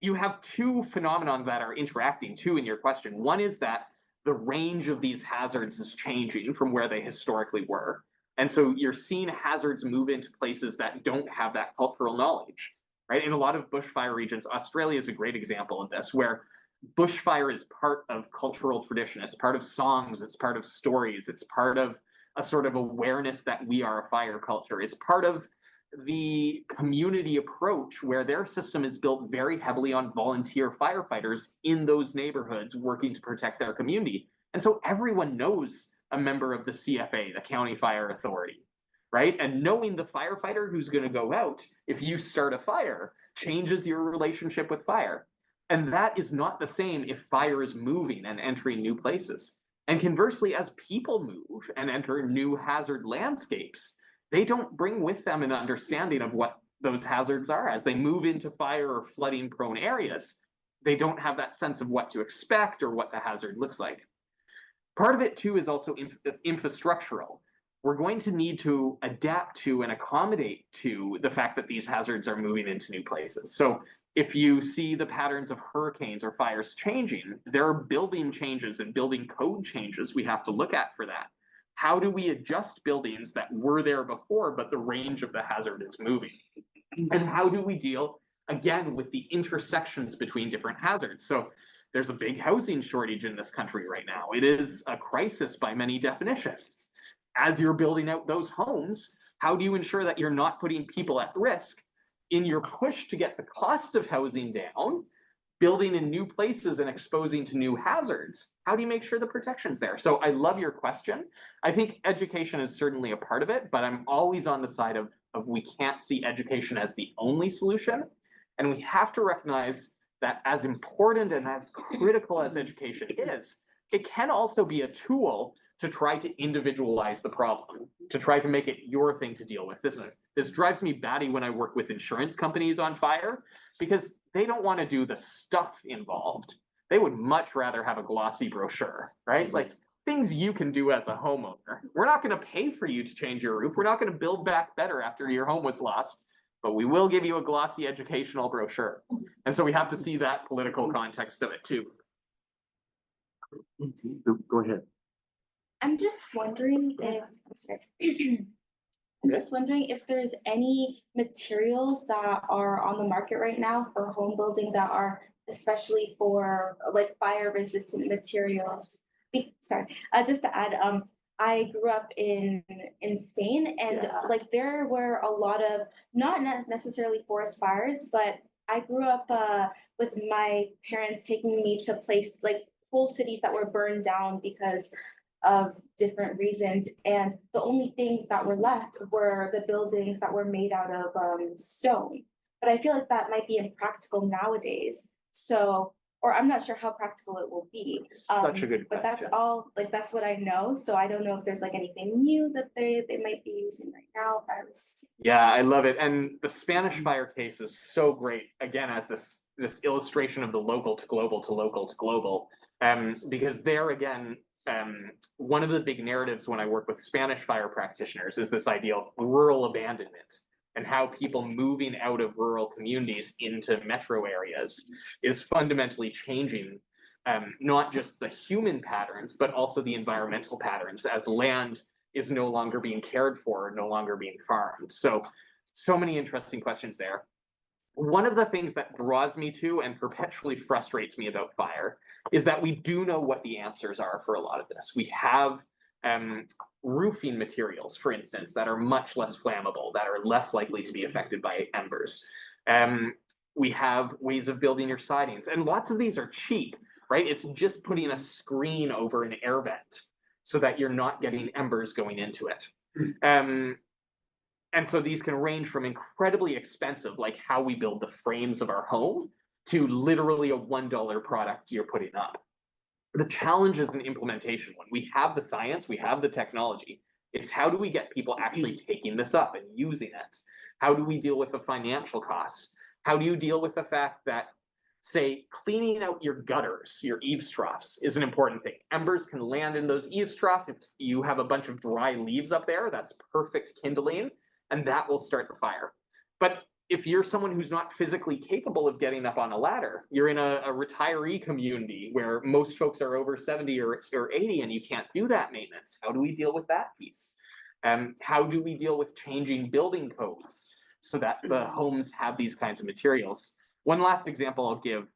You have two phenomena that are interacting too in your question. One is that the range of these hazards is changing from where they historically were. And so you're seeing hazards move into places that don't have that cultural knowledge, right? In a lot of bushfire regions, Australia is a great example of this, where bushfire is part of cultural tradition. It's part of songs. It's part of stories. It's part of a sort of awareness that we are a fire culture. It's part of the community approach where their system is built very heavily on volunteer firefighters in those neighborhoods working to protect their community. And so everyone knows a member of the CFA, the County Fire Authority, right? And knowing the firefighter who's going to go out if you start a fire changes your relationship with fire. And that is not the same if fire is moving and entering new places. And conversely, as people move and enter new hazard landscapes, they don't bring with them an understanding of what those hazards are. As they move into fire or flooding prone areas, they don't have that sense of what to expect or what the hazard looks like. Part of it too is also infrastructural. We're going to need to adapt to and accommodate to the fact that these hazards are moving into new places. So if you see the patterns of hurricanes or fires changing, there are building changes and building code changes we have to look at for that. How do we adjust buildings that were there before, but the range of the hazard is moving? And how do we deal, again, with the intersections between different hazards? So there's a big housing shortage in this country right now. It is a crisis by many definitions. As you're building out those homes, how do you ensure that you're not putting people at risk in your push to get the cost of housing down, building in new places and exposing to new hazards? How do you make sure the protection's there? So I love your question. I think education is certainly a part of it, but I'm always on the side of we can't see education as the only solution. And we have to recognize that as important and as critical as education is, it can also be a tool to try to individualize the problem, to try to make it your thing to deal with. This drives me batty when I work with insurance companies on fire, because they don't want to do the stuff involved. They would much rather have a glossy brochure, right? Like things you can do as a homeowner. We're not going to pay for you to change your roof. We're not going to build back better after your home was lost, but we will give you a glossy educational brochure. And so we have to see that political context of it too. Go ahead. I'm just wondering if, I'm just wondering if there's any materials that are on the market right now for home building that are especially for like fire resistant materials. Just to add, I grew up in Spain, and like there were a lot of not necessarily forest fires, but I grew up with my parents taking me to like whole cities that were burned down because of different reasons, and the only things that were left were the buildings that were made out of stone. But I feel like that might be impractical nowadays. So, or I'm not sure how practical it will be. Such a good question. But that's all, like that's what I know. So I don't know if there's like anything new that they might be using right now. Yeah, I love it. And the Spanish fire case is so great, again, as this illustration of the local to global to local to global. Because there again, one of the big narratives when I work with Spanish fire practitioners is this idea of rural abandonment, and how people moving out of rural communities into metro areas is fundamentally changing not just the human patterns, but also the environmental patterns, as land is no longer being cared for, no longer being farmed. So many interesting questions there. One of the things that draws me to and perpetually frustrates me about fire is that we do know what the answers are for a lot of this. We have roofing materials, for instance, that are much less flammable, that are less likely to be affected by embers. We have ways of building your sidings, and lots of these are cheap, right? It's just putting a screen over an air vent so that you're not getting embers going into it. And so these can range from incredibly expensive, like how we build the frames of our home, to literally a $1 product you're putting up. The challenge is an implementation one. We have the science, we have the technology. It's how do we get people actually taking this up and using it? How do we deal with the financial costs? How do you deal with the fact that, say, cleaning out your gutters, your eaves troughs, is an important thing. Embers can land in those eaves troughs. If you have a bunch of dry leaves up there, that's perfect kindling, and that will start the fire. But if you're someone who's not physically capable of getting up on a ladder, you're in a retiree community where most folks are over 70 or 80 and you can't do that maintenance. How do we deal with that piece? How do we deal with changing building codes so that the homes have these kinds of materials? One last example I'll give,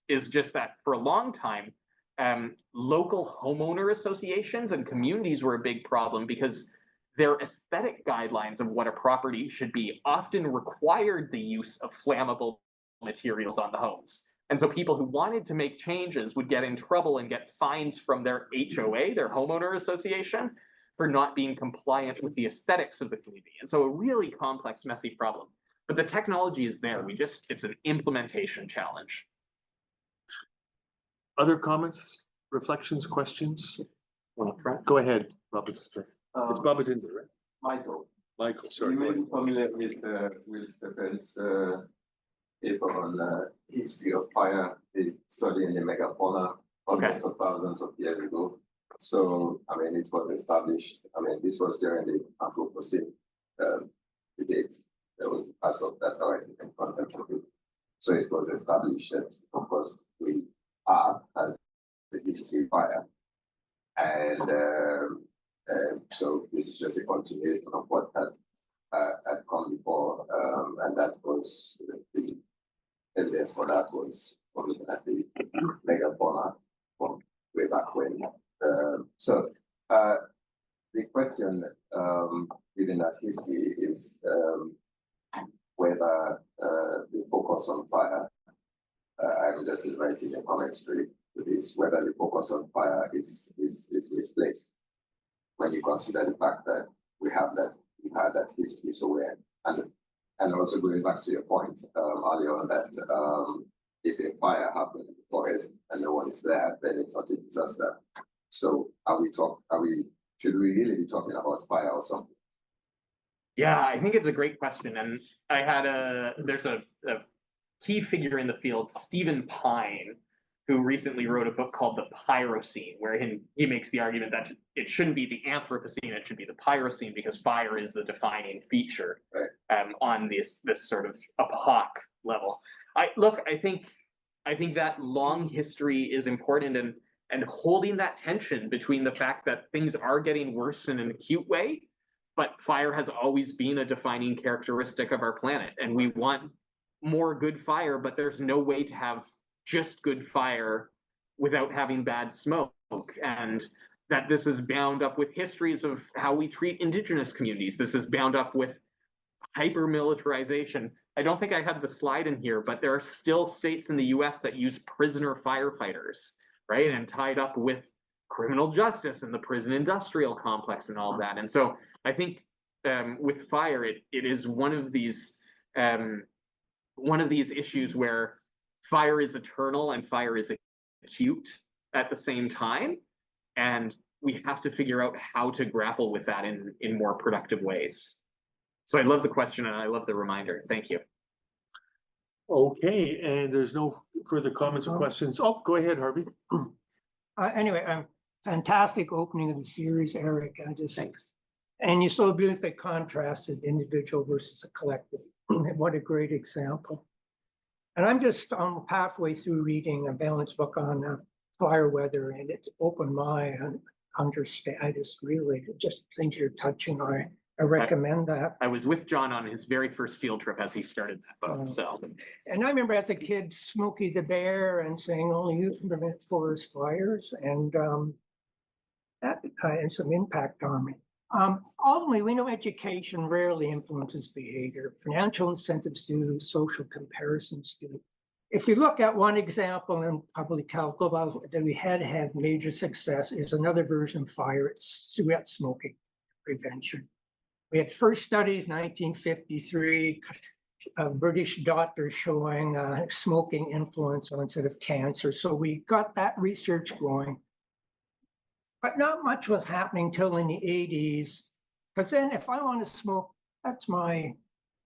is just that for a long time, local homeowner associations and communities were a big problem because their aesthetic guidelines of what a property should be often required the use of flammable materials on the homes. And so people who wanted to make changes would get in trouble and get fines from their HOA, their homeowner association, for not being compliant with the aesthetics of the community. And so a really complex, messy problem. But the technology is there. It's an implementation challenge. Other comments, reflections, questions? Go ahead, Robert. It's Babatinder, right? Michael, Michael, sorry. you go may ahead. be familiar with Will Stephen's paper on history of fire, the study in the megafauna hundreds of thousands of years ago. So, I mean, it was established, I mean, this was during the Anthropocene debate. There was part of that how I can contemporary. So it was established that, of course, we are as the history of fire. And so this is just a continuation of what had come before, and that was the evidence for that was from looking at the megafauna from way back when. So the question, given that history, is whether the focus on fire. I'm just inviting a comment to this, whether the focus on fire is misplaced when you consider the fact that we had that history. So we're and also going back to your point earlier on that if a fire happens in the forest and no one is there, then it's not a disaster. So should we really be talking about fire or something? Yeah, I think it's a great question. And there's a key figure in the field, Stephen Pine, who recently wrote a book called The Pyrocene, where he makes the argument that it shouldn't be the Anthropocene, it should be the Pyrocene, because fire is the defining feature on this sort of epoch level. I think that long history is important, and holding that tension between the fact that things are getting worse in an acute way, but fire has always been a defining characteristic of our planet, and we want more good fire, but there's no way to have just good fire without having bad smoke, and that this is bound up with histories of how we treat indigenous communities. This is bound up with hyper militarization. I don't think I have the slide in here, but there are still states in the US that use prisoner firefighters, right? And tied up with criminal justice and the prison industrial complex and all of that. And so I think with fire, it is one of these issues where fire is eternal and fire is acute at the same time. And we have to figure out how to grapple with that in more productive ways. So I love the question and I love the reminder. Thank you. Okay, and there's no further comments or questions. Oh, go ahead, Harvey. Anyway, fantastic opening of the series, Eric. Thanks. And you so beautifully contrasted individual versus a collective. What a great example. And I'm just halfway through reading Valen's book on fire weather, and it's opened my understand. I just really just things you're touching on. I recommend that. I was with John on his very first field trip as he started that book. And I remember as a kid, Smokey the Bear and saying only you can prevent forest fires, and that had some impact on me. Ultimately, we know education rarely influences behavior. Financial incentives do, social comparisons do. If you look at one example in public health that we had to have major success is another version of fire, it's cigarette smoking prevention. We had first studies, 1953, British doctors showing smoking influence on instead of cancer. So we got that research going. But not much was happening till in the 80s, because then if I want to smoke, that's my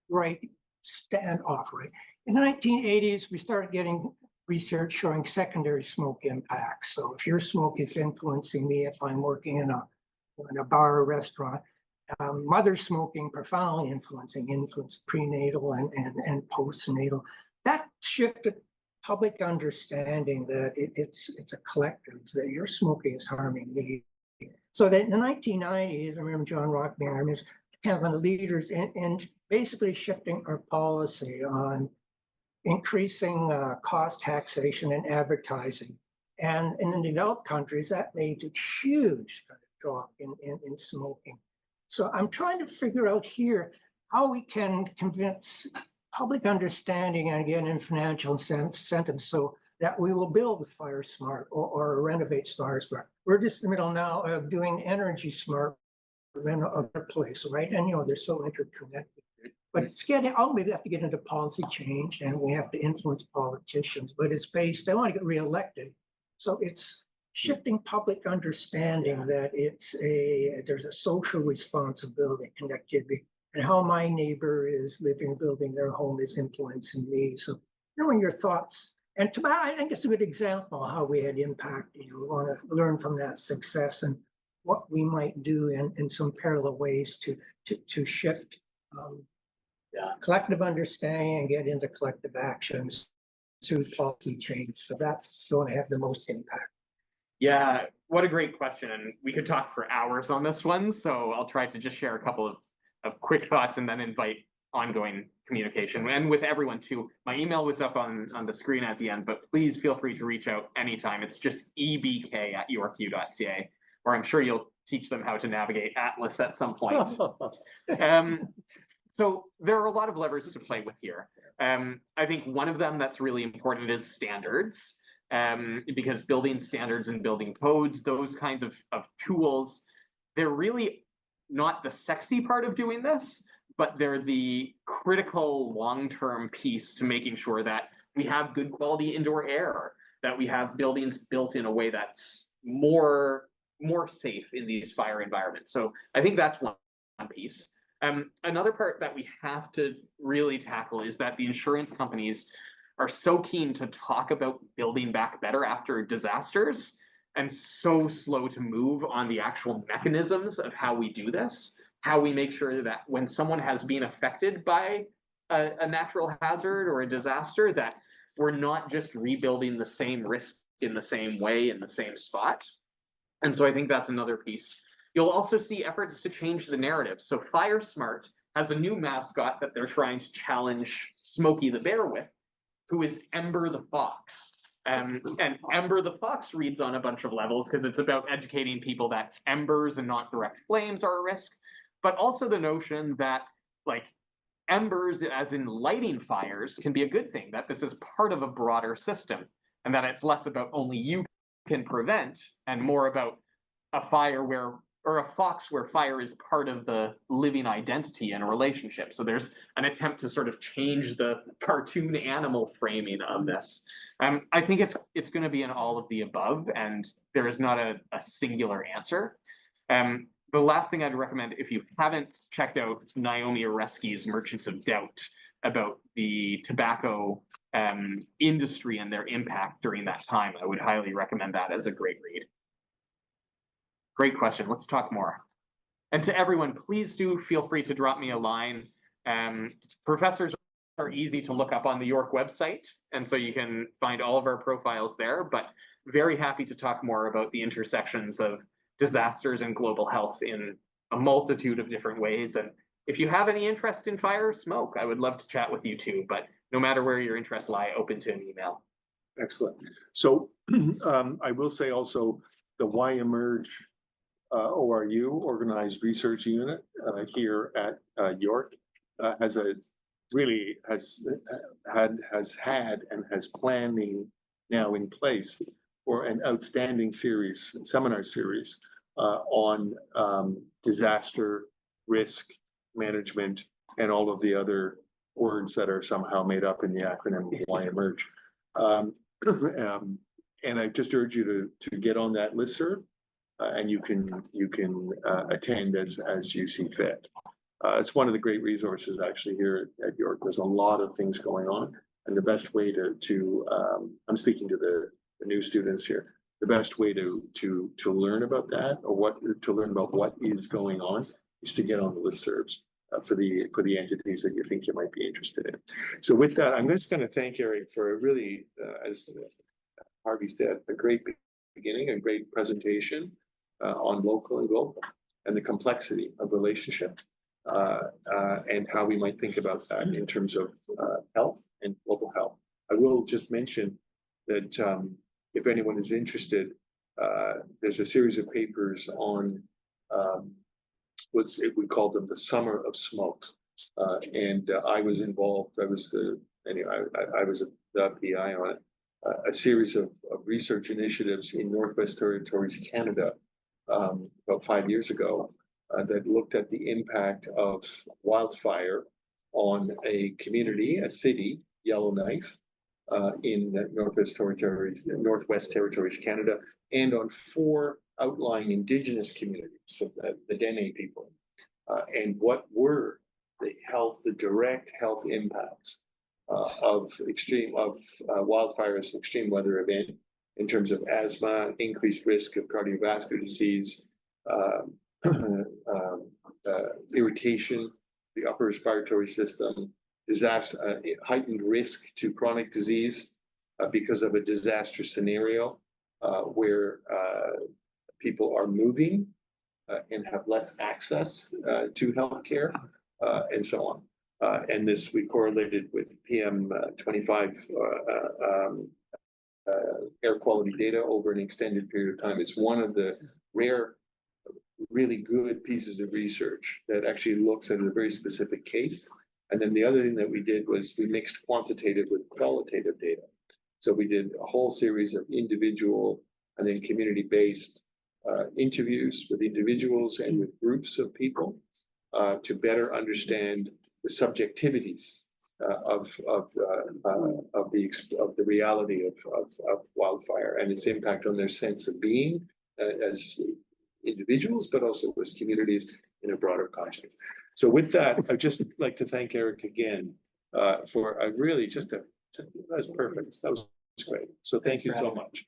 right, stand off right. In the 1980s, we started getting research showing secondary smoke impacts. So if your smoke is influencing me, if I'm working in a bar or restaurant, mother smoking profoundly influence prenatal and postnatal. That shifted public understanding that it's a collective, that your smoking is harming me. So that in the 1990s, I remember John Rockmere was kind of one of the leaders in basically shifting our policy on increasing cost taxation and advertising. And in the developed countries, that made a huge kind of drop in smoking. So I'm trying to figure out here how we can convince public understanding and again in financial incentives so that we will build fire smart or renovate fire smart. We're just in the middle now of doing energy smart in other place, right? And they're so interconnected. But it's getting, ultimately, we have to get into policy change and we have to influence politicians, but it's based, they want to get reelected. So it's shifting public understanding that there's a social responsibility connectivity and how my neighbor is living, building their home is influencing me. So knowing your thoughts, and I think it's a good example of how we had impact. We want to learn from that success and what we might do in some parallel ways to shift collective understanding and get into collective actions through policy change. So that's going to have the most impact. Yeah, what a great question. And we could talk for hours on this one. So I'll try to just share a couple of quick thoughts and then invite ongoing communication. And with everyone too, my email was up on the screen at the end, but please feel free to reach out anytime. It's just ebk@yorku.ca, or I'm sure you'll teach them how to navigate Atlas at some point. So there are a lot of levers to play with here. I think one of them that's really important is standards, because building standards and building codes, those kinds of tools, they're really not the sexy part of doing this, but they're the critical long-term piece to making sure that we have good quality indoor air, that we have buildings built in a way that's more safe in these fire environments. So I think that's one piece. Another part that we have to really tackle is that the insurance companies are so keen to talk about building back better after disasters and so slow to move on the actual mechanisms of how we do this, how we make sure that when someone has been affected by a natural hazard or a disaster, that we're not just rebuilding the same risk in the same way in the same spot. And so I think that's another piece. You'll also see efforts to change the narrative. So Fire Smart has a new mascot that they're trying to challenge Smokey the Bear with, who is Ember the Fox. And Ember the Fox reads on a bunch of levels because it's about educating people that embers and not direct flames are a risk, but also the notion that embers, as in lighting fires, can be a good thing, that this is part of a broader system, and that it's less about only you can prevent and more about a fire or a fox where fire is part of the living identity in a relationship. So there's an attempt to sort of change the cartoon animal framing of this. I think it's going to be an all of the above, and there is not a singular answer. The last thing I'd recommend, if you haven't checked out Naomi Oreskes' Merchants of Doubt about the tobacco industry and their impact during that time, I would highly recommend that as a great read. Great question. Let's talk more. And to everyone, please do feel free to drop me a line. Professors are easy to look up on the York website, and so you can find all of our profiles there, but very happy to talk more about the intersections of disasters and global health in a multitude of different ways. And if you have any interest in fire or smoke, I would love to chat with you too, but no matter where your interests lie, open to an email. Excellent. So I will say also the Why Emerge ORU, Organized Research Unit here at York, has had and has planning now in place for an outstanding seminar series on disaster risk management and all of the other words that are somehow made up in the acronym Why Emerge. And I just urge you to get on that listserv. And you can attend as you see fit. It's one of the great resources actually here at York. There's a lot of things going on, and the best way to I'm speaking to the new students here. The best way to learn about that, or to learn about what is going on, is to get on the listservs for the entities that you think you might be interested in. So with that, I'm just going to thank Eric for a really, as Harvey said, a great beginning, a great presentation on local and global and the complexity of relationship and how we might think about that in terms of health and global health. I will just mention that if anyone is interested, there's a series of papers on we call them the Summer of Smoke. And I was involved, I was the PI on it, a series of research initiatives in Northwest Territories, Canada, about 5 years ago, that looked at the impact of wildfire on a community, a city, Yellowknife, in the Northwest Territories, Canada, and on 4 outlying Indigenous communities, so the Dene people, and what were the direct health impacts of wildfires, extreme weather event, in terms of asthma, increased risk of cardiovascular disease, irritation, the upper respiratory system, disaster, heightened risk to chronic disease because of a disaster scenario where people are moving and have less access to healthcare, and so on. And this we correlated with PM25 air quality data over an extended period of time. It's one of the rare, really good pieces of research that actually looks at a very specific case. And then the other thing that we did was we mixed quantitative with qualitative data. So we did a whole series of individual and then community-based interviews with individuals and with groups of people to better understand the subjectivities of the reality of wildfire and its impact on their sense of being as individuals, but also as communities in a broader context. So with that, I'd just like to thank Eric again for a really that was perfect. That was great. So thank you so much.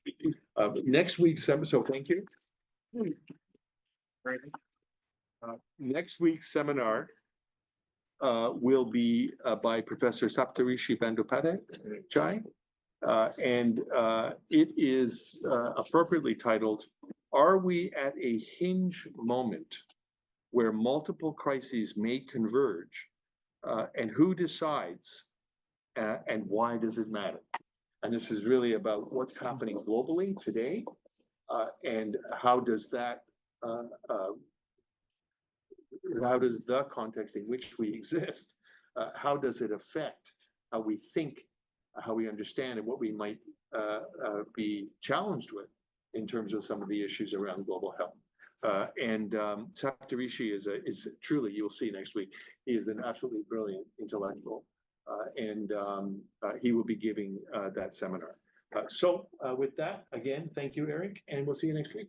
Next week's so thank you. Next week's seminar will be by Professor Saptarishi Bandyopadhyay, and it is appropriately titled, "Are we at a hinge moment where multiple crises may converge, and who decides, and why does it matter?" And this is really about what's happening globally today, and how does the context in which we exist, how does it affect how we think, how we understand, and what we might be challenged with in terms of some of the issues around global health. And Saptarishi is truly, you'll see next week, he is an absolutely brilliant intellectual, and he will be giving that seminar. So with that, again, thank you, Eric, and we'll see you next week.